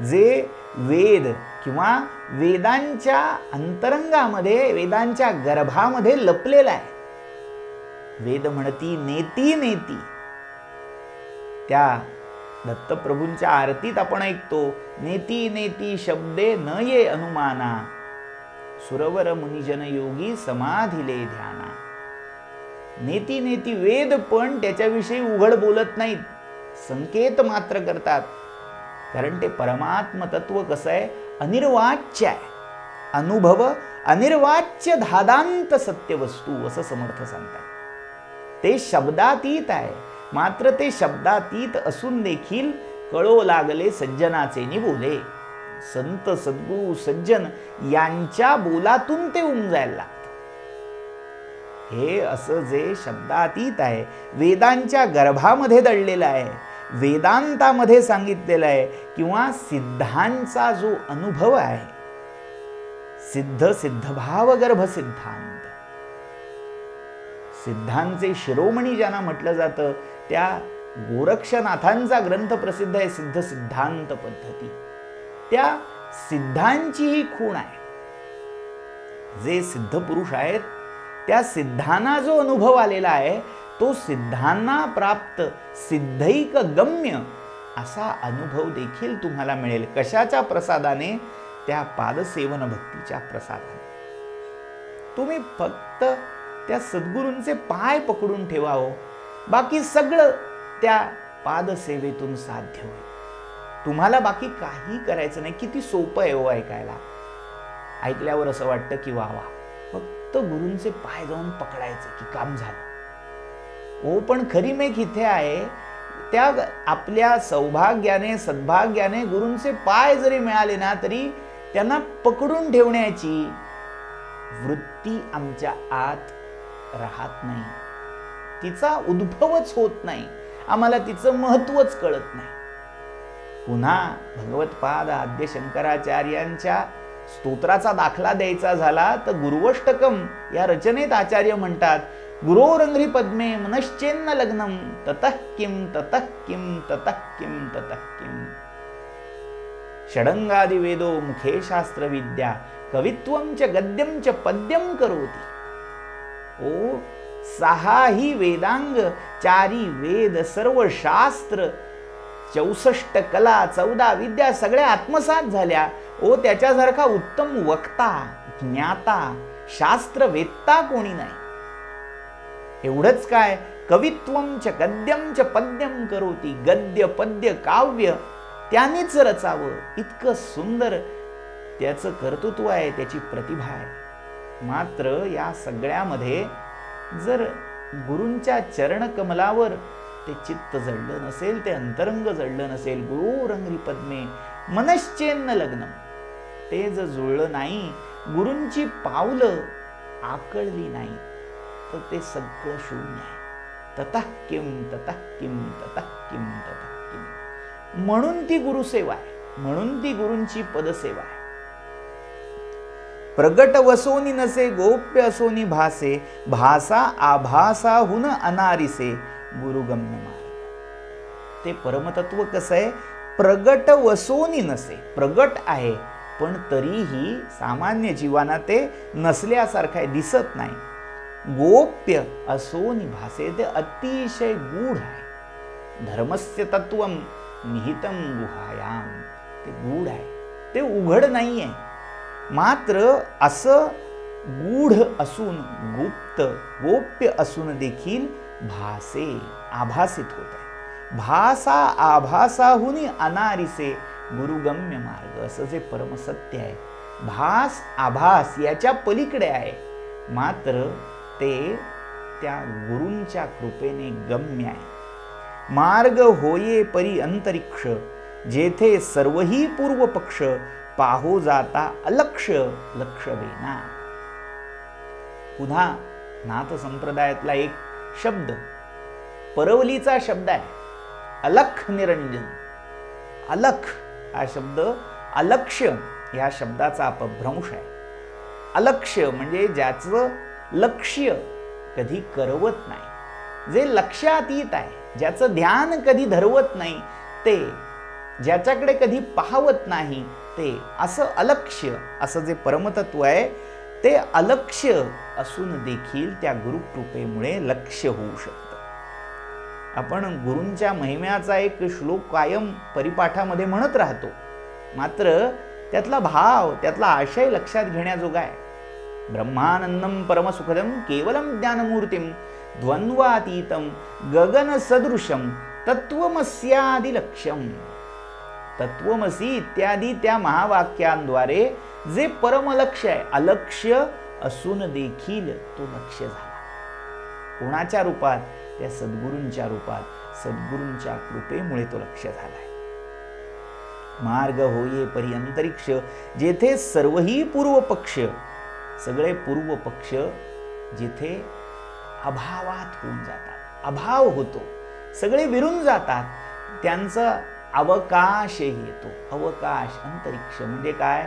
जे वेद किंवा वेदांच्या अंतरंगामध्ये वेदांच्या गर्भामध्ये लपलेला आहे. वेद म्हणती नेती नेती. त्या दत्तप्रभूंच्या आरतीत आपण ऐकतो, नेती नेती शब्दे न ये अनुमाना सुरवर मुनिजन योगी समाधिले ध्याना. नेती नेती वेद पण त्याच्याविषयी उघड बोलत नाहीत, संकेत मात्र करतात. कारण ते परमात्म तत्व कसं आहे, अनिर्वाच्य आहे. अनुभव अनिर्वाच्य धादांत सत्यवस्तू असं समर्थ सांगतात. ते शब्दातीत आहे, मात्र ते शब्दातीत असून देखील कळो लागले सज्जनाचे निबोले. संत सद्गुरू सज्जन यांच्या बोलातून ते उमजायला लागतं. हे असं जे शब्दातीत आहे, वेदांच्या गर्भामध्ये दडलेलं आहे, वेदांतामध्ये सांगितलेलं आहे, किंवा सिद्धांचा जो अनुभव आहे, सिद्ध सिद्धभाव गर्भ सिद्धांत, सिद्धांचे शिरोमणी ज्यांना म्हटलं जातं, त्या गोरक्षनाथांचा ग्रंथ प्रसिद्ध आहे सिद्ध सिद्धांत पद्धती. त्या सिद्धांची ही खूण आहे. जे सिद्ध पुरुष आहेत त्या सिद्धांना जो अनुभव आलेला आहे, तो सिद्धांना प्राप्त सिद्धैक गम्य असा अनुभव देखील तुम्हाला मिळेल. कशाच्या प्रसादाने? त्या पादसेवन भक्तीच्या प्रसादाने. तुम्ही फक्त त्या सद्गुरूंचे पाय पकडून ठेवा हो, बाकी सगळं त्या पादसेवेतून साध्य होईल. तुम्हाला बाकी काही करायचं नाही. किती सोपं आहे हो ऐकायला. ऐकल्यावर असं वाटतं की वा वा, फक्त गुरूंचे पाय जाऊन पकडायचे की काम झालं. हो, पण खरी मेघ इथे आहे, त्या आपल्या सौभाग्याने सद्भाग्याने गुरूंचे पाय जरी मिळाले ना, तरी त्यांना पकडून ठेवण्याची वृत्ती आमच्या आत राहत नाही. तिचा उद्भवच होत नाही. आम्हाला तिचं महत्वच कळत नाही. पुन्हा भगवत्पाद आद्य शंकराचार्यांच्या स्तोत्राचा दाखला द्यायचा झाला तर गुरुवष्टकम या रचनेत आचार्य म्हणतात, गुरोरंघ्री पद्मे मनश्चेन्न लग्नम ततः किम ततः किम ततः किम ततः किम. षडंगादि वेदो मुखे शास्त्र विद्या कवित्वम च गद्यम च पद्यम करोति. ओ सहाही वेदांग, चारी वेद, सर्व शास्त्र, 64 कला, 14 विद्या सगळ्या आत्मसात झाल्या. ओ त्याच्यासारखा उत्तम वक्ता, ज्ञाता, शास्त्रवेत्ता कोणी नाही. एवढंच काय, कवित्वम च गद्यम च पद्यम करोति. गद्य पद्य काव्य त्यानेच रचावं, इतकं सुंदर त्याचं कर्तृत्व आहे, त्याची प्रतिभा आहे. मात्र या सगळ्यामध्ये जर गुरूंच्या चरण कमलावर ते चित्त जडलं नसेल, ते अंतरंग जडलं नसेल, गुरोरंघ्री पद्मे मनश्चेन्न लग्नम, ते जर जुळलं नाही, गुरूंची पावलं आकळली नाही, तर ते सगळं शून्य आहे. ततः किम ततः किम ततः किम ततः किम. म्हणून ती गुरुसेवा आहे, म्हणून ती गुरूंची पदसेवा आहे. प्रगट वसोनी नसे गोप्य असोनी भासे, भासा आभासाहून अनारिसे गुरुगम्य मार्ग. ते परमतत्व कसं आहे, प्रगट वसोनी नसे, प्रगट आहे पण तरीही सामान्य जीवाना ते नसल्यासारखं आहे, दिसत नाही. गोप्य असो निभासे, ते अतिशय गूढ आहे. धर्मस्य तत्वम निहितम गुहायाम, ते गूढ आहे, ते उघड नाहीये. मात्र असं गूढ असून, गुप्त गोप्य असून देखील भासे, आभासित होत आहे. भासा आभासाहुनी अनारिसे गुरुगम्य मार्ग, असं जे परमसत्य आहे, भास आभास याच्या पलीकडे आहे, मात्र ते त्या गुरूंच्या कृपेने गम्य आहे. मार्ग होये परी अंतरिक्ष, जेथे सर्वही पूर्व पक्ष, पाहो जाता अलक्ष लक्ष देना. पुन्हा नाथ संप्रदायातला एक शब्द, परवलीचा शब्द आहे, अलख निरंजन. अलख हा शब्द अलक्ष्य या शब्दाचा अपभ्रंश आहे. अलक्ष्य म्हणजे ज्याचं लक्ष्य कधी करवत नाही, जे लक्षातीत आहे, ज्याचं ध्यान कधी धरवत नाही, ते ज्याच्याकडे कधी पाहवत नाही, ते असं अलक्ष्य, असं जे परमतत्व आहे ते अलक्ष्य असून देखील त्या गुरुकृपेमुळे लक्ष्य होऊ शकतं. आपण गुरूंच्या महिम्याचा एक श्लोक कायम परिपाठामध्ये म्हणत राहतो, मात्र त्यातला भाव, त्यातला आशय लक्षात घेण्याजोगा आहे. ब्रह्मानंदम परमसुखदम केवलम ज्ञानमूर्तिम द्वंद्वातीतम गगन सदृशम तत्वमस्यादि लक्ष्यम. तत्वमसी इत्यादी त्या महावाक्यांद्वारे जे परमलक्ष्य आहे, अलक्ष्य असून देखील तो लक्ष्य झाला. कोणाच्या रूपात? त्या सद्गुरूंच्या रूपात. सद्गुरूंच्या कृपेमुळे तो लक्ष्य झालाय. मार्ग होये परी अंतरिक्ष, जेथे सर्वही पूर्व पक्ष, सगळे पूर्व पक्ष जिथे अभावात होऊन जातात, अभाव होतो, सगळे विरून जातात, त्यांचा अवकाशही येतो. अवकाश, अंतरिक्ष म्हणजे काय?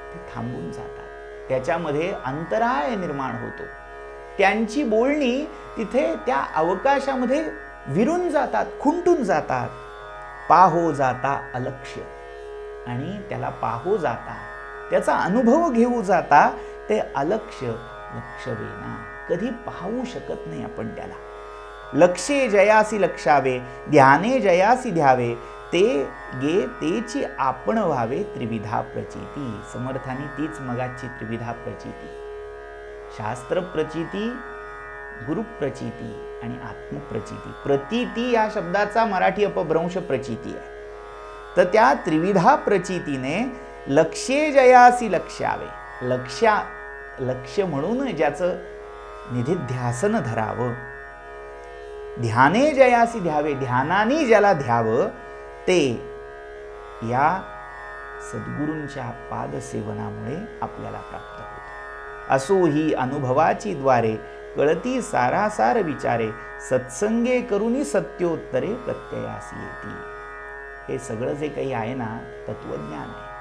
ते थांबून जातात, त्याच्यामध्ये अंतराय निर्माण होतो. त्यांची बोलणी तिथे त्या अवकाशामध्ये विरून जातात, खुंटून जातात. पाहो जाता अलक्ष्य, आणि त्याला पाहो जाता, त्याचा अनुभव घेऊ जाता, ते अलक्ष्य लक्ष देना. कधी पाहू शकत नाही आपण त्याला. लक्षे जयासी लक्षावे, ध्याने जयासी ध्यावे, ते गे तेची आपण व्हावे त्रिविधा प्रचिती. समर्थांनी तीच मगाची त्रिविधा प्रचिती, शास्त्र प्रचिती, गुरु प्रचिती आणि आत्मप्रचिती. प्रतीती या शब्दाचा मराठी अपभ्रंश प्रचिती आहे. तर त्या त्रिविधा प्रचितीने लक्षे जयासी लक्षावे, लक्ष्य म्हणून ज्याचं निधिध्यासन धरावं, ध्याने जयासी ध्यावे, ध्यानाने ज्याला ध्यावं, ते या सद्गुरूंच्या पादसेवनामुळे आपल्याला प्राप्त होते. असो ही अनुभवाची द्वारे, कळती सारासार विचारे, सत्संगे करुनी सत्योत्तरे प्रत्ययासी येती. हे सगळं जे काही आहे ना, तत्वज्ञान आहे,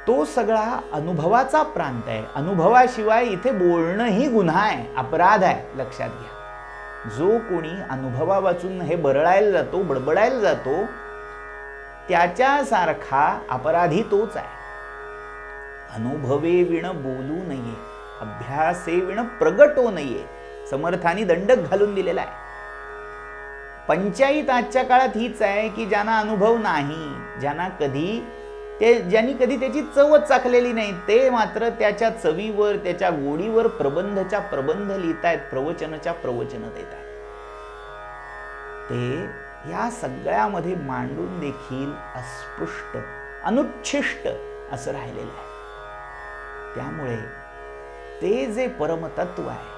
तो सगळा अनुभवाचा प्रांत आहे. अनुभवाशिवाय इथे बोलणं ही गुन्हा आहे, अपराध आहे, लक्षात घ्या. जो कोणी अनुभवा वाचून हे बरळायला जातो, बडबडायला जातो, त्याच्यासारखा अपराधी तोच आहे. अनुभवे विण बोलू नये, अभ्यासे विण प्रगटो नये, समर्थांनी दंडक घालून दिलेला आहे. पंचायत आजच्या काळात हीच आहे की ज्यांना अनुभव नाही, ज्यांनी कधी त्याची चवच चाखलेली नाही, ते मात्र त्याच्या चवीवर, त्याच्या गोडीवर प्रबंधच्या प्रबंध लिहितायत, प्रवचनाच्या प्रवचन देत आहेत. ते या सगळ्यामध्ये मांडून देखील अस्पृष्ट, अनुच्छिष्ट असं राहिलेलं आहे. त्यामुळे ते जे परमतत्व आहे,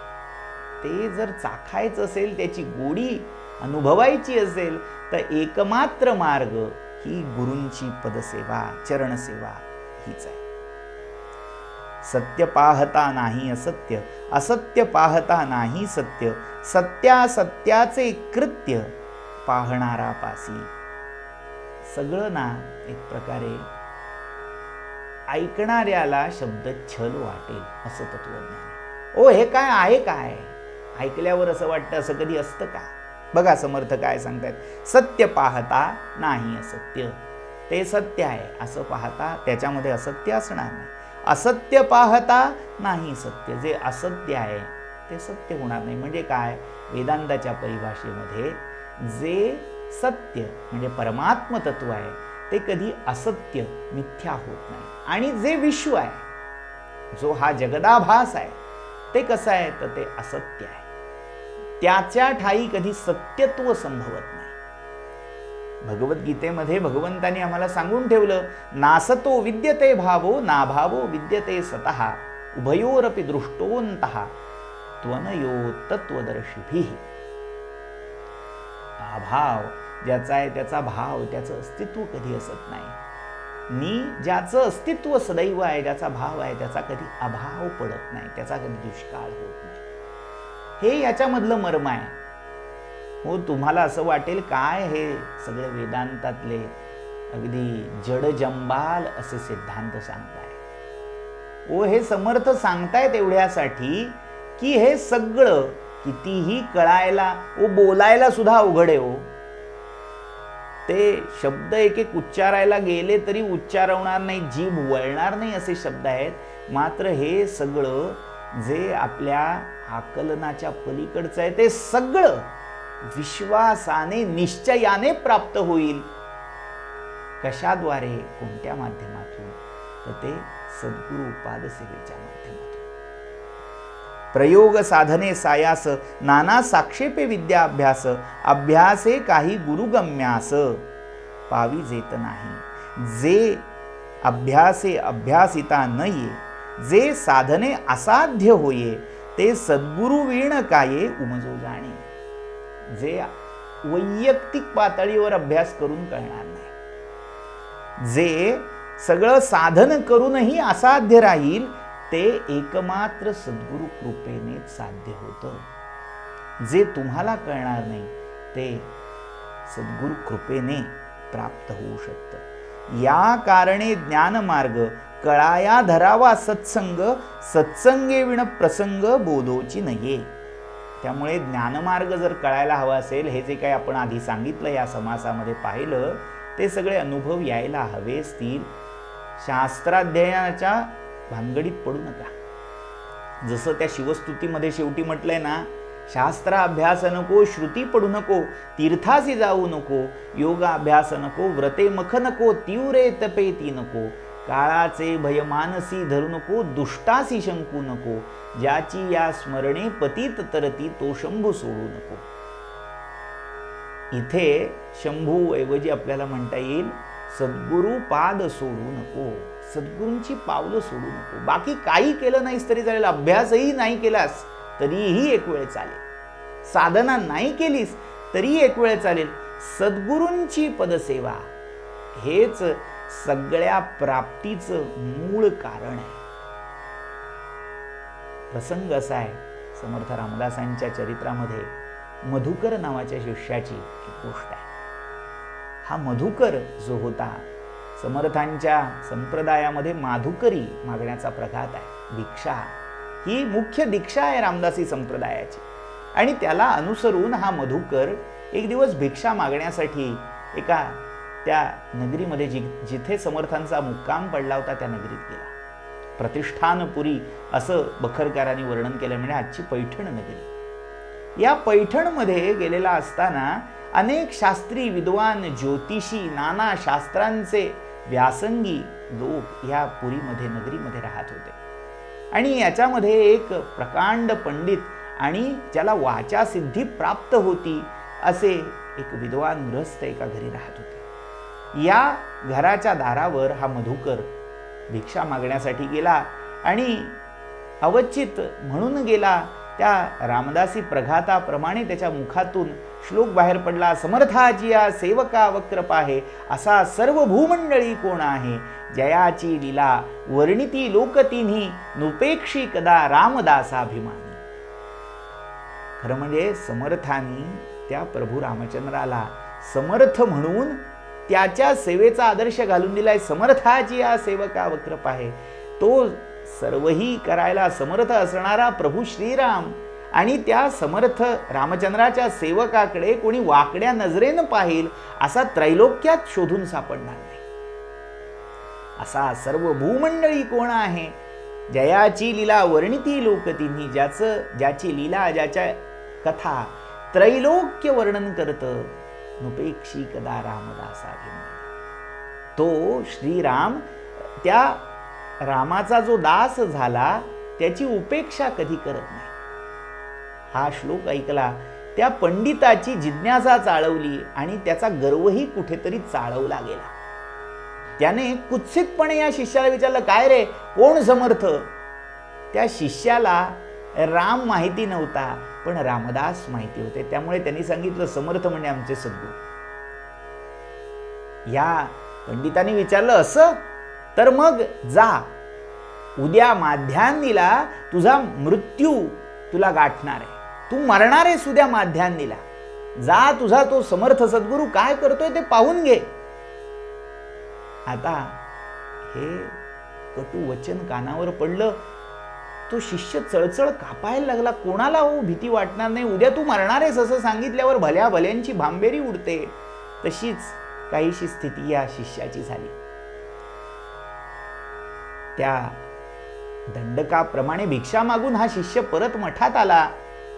ते जर चाखायचं असेल, त्याची गोडी अनुभवायची असेल, तर एकमात्र मार्ग ही गुरूंची पदसेवा, चरणसेवा हीच आहे. सत्य पाहता नाही असत्य, असत्य पाहता नाही सत्य, सत्यासत्याचे कृत्य पाहणारा पासी. सगळं ना एक प्रकारे ऐकणाऱ्याला शब्द छल वाटेल असं तत्वज्ञान. ओ हे काय आहे, काय ऐकल्यावर असं वाटतं, असं कधी असतं का? बघा समर्थ काय सांगतात, सत्य पाहता नाही असत्य. ते सत्य आहे असं पाहता त्याच्यामध्ये असत्य असणार नाही. असत्य पाहता नाही सत्य. जे असत्य आहे ते सत्य होणार नाही. म्हणजे काय, वेदांताच्या परिभाषेमध्ये जे सत्य म्हणजे परमात्म तत्व आहे ते कधी असत्य मिथ्या होत नाही. आणि जे विश्व आहे, जो हा जगदाभास आहे, ते कसं आहे तर ते असत्य आहे. त्याच्या ठाई कधी सत्यत्व संभवत नाही. भगवद्गीतेमध्ये भगवंतांनी आम्हाला सांगून ठेवलं, नासतो विद्यते भावो नाभावो विद्यते सतः उभयोरपि दृष्टोंतः त्वनयो तत्वदर्शिभिः. अभाव ज्याचा आहे त्याचा भाव, त्याचं अस्तित्व कधी असत नाही. ज्याचं अस्तित्व सदैव आहे, ज्याचा भाव आहे, त्याचा कधी अभाव पडत नाही, त्याचा कधी दुष्काळ होत नाही. हे याच्यामधलं मर्म आहे. हो, तुम्हाला असं वाटेल काय हे सगळे वेदांतातले अगदी जडजंबाल असे सिद्धांत सांगताय. ओ, हे समर्थ सांगतायत एवढ्यासाठी की हे सगळं कितीही कळायला व बोलायला सुद्धा अवघड आहे. हो, ते शब्द एक एक उच्चारायला गेले तरी उच्चारवणार नाही, जीभ वळणार नाही असे शब्द आहेत. मात्र हे सगळं जे आपल्या आकलनाच्या पलीकडचं आहे ते सगळं विश्वासाने निश्चयाने प्राप्त होईल. कशाद्वारे, कोणत्या माध्यमातून तर ते सद्गुरु पादसेवेच्या माध्यमातून. प्रयोग साधने सायास नाना साक्षेपे विद्या अभ्यास अभ्यासे काही गुरुगम्यास पावी जेत नाही. जे अभ्यासे अभ्यासिता न ये, जे साधने असाध्य होये ते सद्गुरु वीण काये उमजो जाणे. जे वैयक्तिक पातळीवर अभ्यास करून कळणार नाही, जे सगळं साधन करूनही असाध्य राहील, ते एकमात्र सद्गुरु कृपेनेच साध्य होतं. जे तुम्हाला कळणार नाही ते सद्गुरु कृपेने प्राप्त होऊ शकतं. या कारणे ज्ञानमार्ग कळाया धरावा सत्संग, सत्संगे विण प्रसंग बोधोची नये. त्यामुळे ज्ञानमार्ग जर कळायला हवा असेल, हे जे काही आपण आधी सांगितलं या समासामध्ये पाहिलं, ते सगळे अनुभव यायला हवे असतील. शास्त्राध्ययनाच्या भानगडीत पडू नका. जसं त्या शिवस्तुतीमध्ये शेवटी म्हटलंय ना, शास्त्राभ्यास नको, श्रुती पडू नको, तीर्थासी जाऊ नको, योगाभ्यास नको, व्रते मख नको, तीव्रे तपे ती नको, काळाचे भय मानसी धरू नको, दुष्टासी शंकू नको, ज्याची या स्मरणे पतित तरती तो शंभू सोडू नको. इथे शंभू ऐवजी आपल्याला म्हणता येईल सद्गुरु पाद सोडू नको, सद्गुरूंची पावलं सोडू नको. बाकी काही केलं नाहीस तरी चालेल, अभ्यासही नाही केलास तरीही एक वेळ चालेल, साधना नाही केलीस तरी एक वेळ चालेल. सद्गुरूंची पदसेवा हेच सगळ्या प्राप्तीचं मूळ कारण आहे. प्रसंग असा आहे, समर्थ रामदासांच्या चरित्रामध्ये मधुकर नावाच्या शिष्याची एक गोष्ट आहे. हा मधुकर जो होता, समर्थांच्या संप्रदायामध्ये माधुकरी मागण्याचा प्रघात आहे. दीक्षा ही मुख्य दीक्षा आहे रामदासी संप्रदायाची, आणि त्याला अनुसरून हा मधुकर एक दिवस भिक्षा मागण्यासाठी एका त्या नगरीमध्ये जिथे समर्थांचा मुक्काम पडला होता त्या नगरीत गेला. प्रतिष्ठानपुरी असं बखरकारांनी वर्णन केलं, म्हणजे आजची पैठण नगरी. या पैठणमध्ये गेलेला असताना अनेक शास्त्री, विद्वान, ज्योतिषी, नाना शास्त्रांचे व्यासंगी लोक या पुरीमध्ये, नगरीमध्ये राहत होते. आणि याच्यामध्ये एक प्रकांड पंडित आणि ज्याला वाचा सिद्धी प्राप्त होती असे एक विद्वान गृहस्थ एका घरी राहत होते. या घराच्या दारावर हा मधुकर भिक्षा मागण्यासाठी गेला आणि अवचित म्हणून गेला. त्या रामदासी प्रघाताप्रमाणे त्याच्या मुखातून श्लोक बाहेर पडला, समर्थाची या सेवका वक्र पाहे, असा सर्व भूमंडळी कोण आहे, जयाची लीला वर्णिती लोक तिन्ही, नुपेक्षी कदा रामदासाभिमानी. खरं म्हणजे समर्थांनी त्या प्रभू रामचंद्राला समर्थ म्हणून त्याच्या सेवेचा आदर्श घालून दिलाय. समर्थाची या सेवका वक्र पाहे, तो सर्वही करायला समर्थ असणारा प्रभू श्रीराम आणि त्या समर्थ रामचंद्राच्या सेवकाकडे कोणी वाकड्या नजरेनं पाहिल असा त्रैलोक्यात शोधून सापडणार नाही. असा सर्व भूमंडळी कोण आहे, जयाची लीला वर्णिती लोक तिन्ही, ज्याची लीला ज्याच्या कथा त्रैलोक्य वर्णन करत, नुपेक्षी कदा रामदासाभिमानी. तो श्रीराम त्या रामाचा जो दास झाला त्याची उपेक्षा कधी करत नाही. हा श्लोक ऐकला, त्या पंडिताची जिज्ञासा चाळवली आणि त्याचा गर्वही कुठेतरी चाळवला गेला. त्याने कुत्सितपणे या शिष्याला विचारलं, काय रे, कोण समर्थ? त्या शिष्याला राम माहिती नव्हता, पण रामदास माहिती होते. त्यामुळे त्यांनी सांगितलं, समर्थ म्हणजे आमचे सद्गुरू. या पंडितांनी विचारलं, असं तर मग जा, उद्या माध्यान्नीला तुझा मृत्यू तुला गाठणार आहे, तू मरणार आहेस उद्या माध्यान्नीला. जा, तुझा तो समर्थ सद्गुरू काय करतोय ते पाहून घे. आता हे कटू वचन कानावर पडलं. तो शिष्य चळचळ कापायला लागला. कोणाला हो भीती वाटणार नाही, उद्या तू मरणार आहेस असं सांगितल्यावर भल्या भल्यांची भांबेरी उडते. तशीच काहीशी स्थिती या शिष्याची झाली. त्या दंडकाप्रमाणे भिक्षा मागून हा शिष्य परत मठात आला,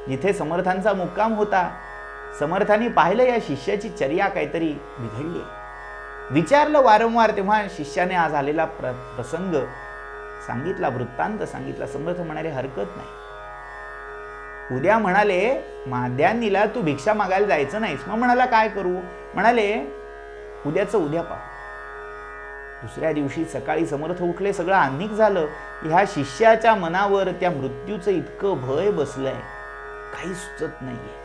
जिथे समर्थांचा मुक्काम होता. समर्थांनी पाहिलं या शिष्याची चर्या काहीतरी बिघडली. विचारलं वारंवार. तेव्हा शिष्याने आज आलेला प्रसंग सांगितला, वृत्तांत सांगितला. समर्थ म्हणाले, हरकत नाही. उद्या म्हणाले माध्यान्नीला तू भिक्षा मागायला जायचं नाहीस. मग म्हणाला, काय करू? म्हणाले, उद्याचं उद्या पाहू. दुसऱ्या दिवशी सकाळी समर्थ उठले. सगळं आन्निक झालं. ह्या शिष्याच्या मनावर त्या मृत्यूचं इतकं भय बसलंय, काही सुचत नाहीये.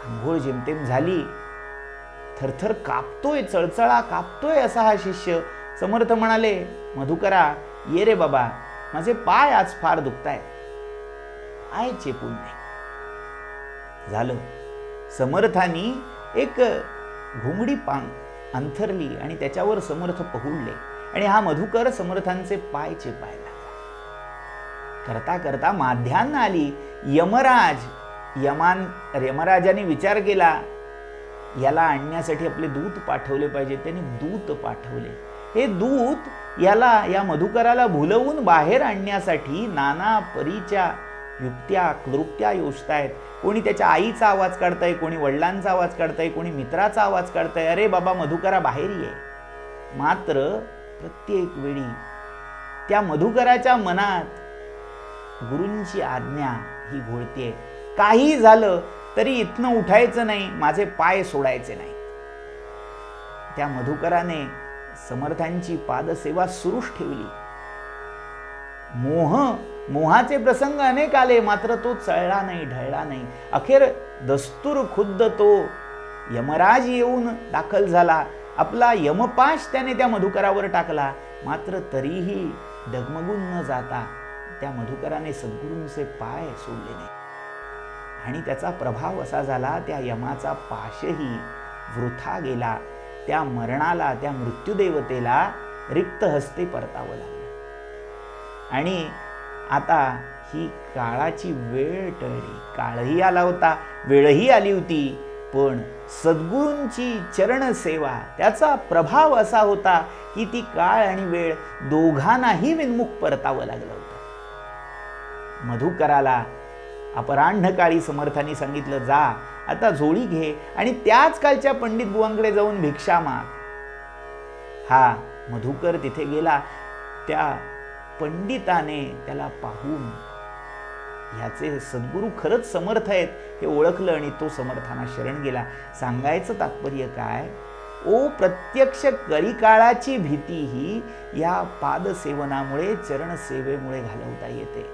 आंघोळ जेमतेम झाली. थरथर कापतोय, चळचळा कापतोय असा हा शिष्य. समर्थ म्हणाले, मधुकरा ये रे बाबा, माझे पाय आज फार दुखतायत, पाय चेपून दे. झालं. समर्थांनी एक घुंगडी अंथरली आणि त्याच्यावर समर्थ पहुडले आणि हा मधुकर समर्थांचे पाय चेपायला लागला. करता करता माध्यान्ह आली. यमराजाने विचार केला, याला आणण्यासाठी आपले दूत पाठवले पाहिजे. त्यांनी दूत पाठवले. हे दूत या मधुकराला भुलवून बाहेर आणण्यासाठी नाना परीच्या युक्त्या क्लृप्त्या योजतायत. कोणी त्याच्या आईचा आवाज काढताय, कोणी वडिलांचा आवाज काढताय, कोणी मित्राचा आवाज काढताय, अरे बाबा मधुकरा बाहेर ये. मात्र प्रत्येक वेळी त्या मधुकराच्या मनात गुरूंची आज्ञा ही घोळतीये. काही झालं तरी इथनं उठायचं नाही, माझे पाय सोडायचे नाही. त्या मधुकराने समर्थांची पादसेवा सुरूच ठेवली. मोहाचे प्रसंग अनेक आले, मात्र तो चळला नाही, ढळला नाही. अखेर दस्तूर खुद्द तो यमराज येऊन दाखल झाला. आपला यमपाश त्याने त्या मधुकरावर टाकला. मात्र तरीही डगमगून न जाता त्या मधुकराने सद्गुरूंचे पाय सोडले नाही. आणि त्याचा प्रभाव असा झाला, त्या यमाचा पाशही वृथा गेला. त्या मरणाला, त्या मृत्यूदेवतेला रिक्त हस्ते परतावं लागलं. आणि आता ही काळाची वेळ टळली. काळही आला होता, वेळही आली होती, पण सद्गुरूंची चरणसेवा, त्याचा प्रभाव असा होता की ती काळ आणि वेळ दोघांनाही विन्मुख परतावं लागलं होतं. मधुकराला अपराह्नकाळी समर्थांनी सांगितलं, जा आता झोळी घे आणि त्याच कालच्या पंडित बुवांकडे जाऊन भिक्षा माग. हा मधुकर तिथे गेला. त्या पंडिताने त्याला पाहून ह्याचे सद्गुरू खरंच समर्थ आहेत हे ओळखलं आणि तो समर्थांना शरण गेला. सांगायचं तात्पर्य काय, ओ प्रत्यक्ष कलिकाळाची भीती ही या पादसेवनामुळे, चरणसेवेमुळे घालवता येते.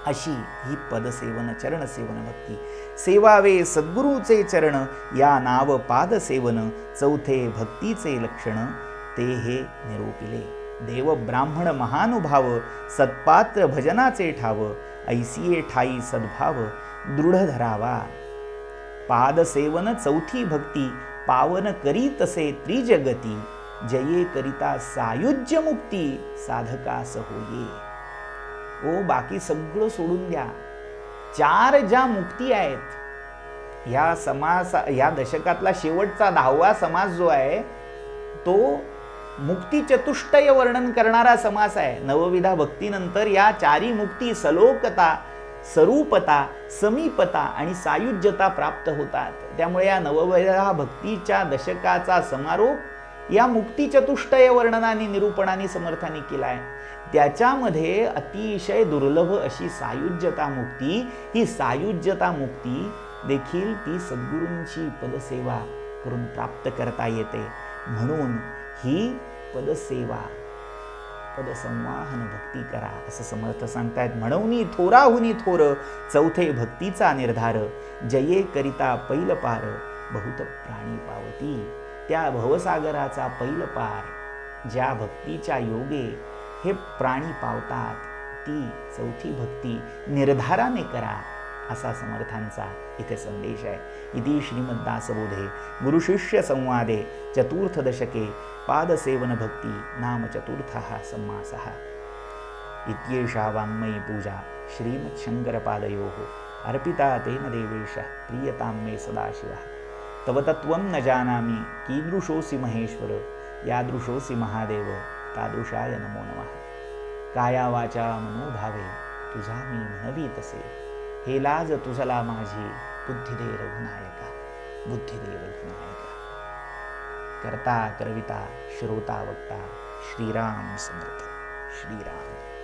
अशी ही पदसेवन, चरणसेवन भक्ती. सेवावे सद्गुरूचे चरण, या नाव पादसेवन. चौथे भक्तीचे लक्षण, ते हे निरोपिले. देव ब्राह्मण महानुभाव, सत्पात्र भजनाचे ठाव. ऐसिये ठाई सद्भाव, दृढ धरावा. पादसेवन चौथी भक्ती, पावन करी तसे त्रिजगती. जये करिता सायुज्य मुक्ती, साधकास होये. ओ बाकी सगळं सोडून द्या. चार ज्या मुक्ती आहेत, या दशकातला शेवटचा 10वा समाज जो आहे तो मुक्ती चतुष्टय वर्णन करणारा समास आहे. नवविधा भक्तीनंतर या चारी मुक्ती सलोकता, स्वरूपता, समीपता आणि सायुज्यता प्राप्त होतात. त्यामुळे या नवविधा भक्तीच्या दशकाचा समारोप या मुक्ती चतुष्टय वर्णनाने निरूपणाने समर्थाने केलाय. त्याच्यामध्ये अतिशय दुर्लभ अशी सायुज्यता मुक्ती, ही सायुज्यता मुक्ती देखील ती सद्गुरूंची पदसेवा करून प्राप्त करता येते. म्हणून ही पदसेवा, पदसंवाहन भक्ती करा असं समर्थ सांगतायत. म्हणून थोराहुनी थोर चौथे भक्तीचा निर्धार, जये करिता पैल पार बहुत प्राणी पावती. त्या भवसागराचा पैल पार ज्या भक्तीच्या योगे हे प्राणी पावतात, ती चौथी भक्ती निर्धाराने करा असा समर्थांचा इथे संदेश आहे. इति श्रीमद्दासबोधे गुरुशिष्य संवादे चतुर्थ दशके पादसेवन भक्ती नाम चतुर्थः सम्मासः. इत्येषा वाङ्मयी पूजा श्रीमच्छङ्करपादयोः अर्पिता तेन देवेशः प्रीयतां मे सदाशिवः. तव तत्त्वं न जानामि कीदृशोऽसि महेश्वर, यादृशोऽसि महादेव तादृशाय नमो नमः. काया वाचा मनोभावे तुझा मी म्हणवी तसे, हे लाज तुझला माझी बुद्धिदे रघुनायका, बुद्धिदे रघुनायका. करता करविता श्रोता वक्ता श्रीराम समर्थ. श्रीराम.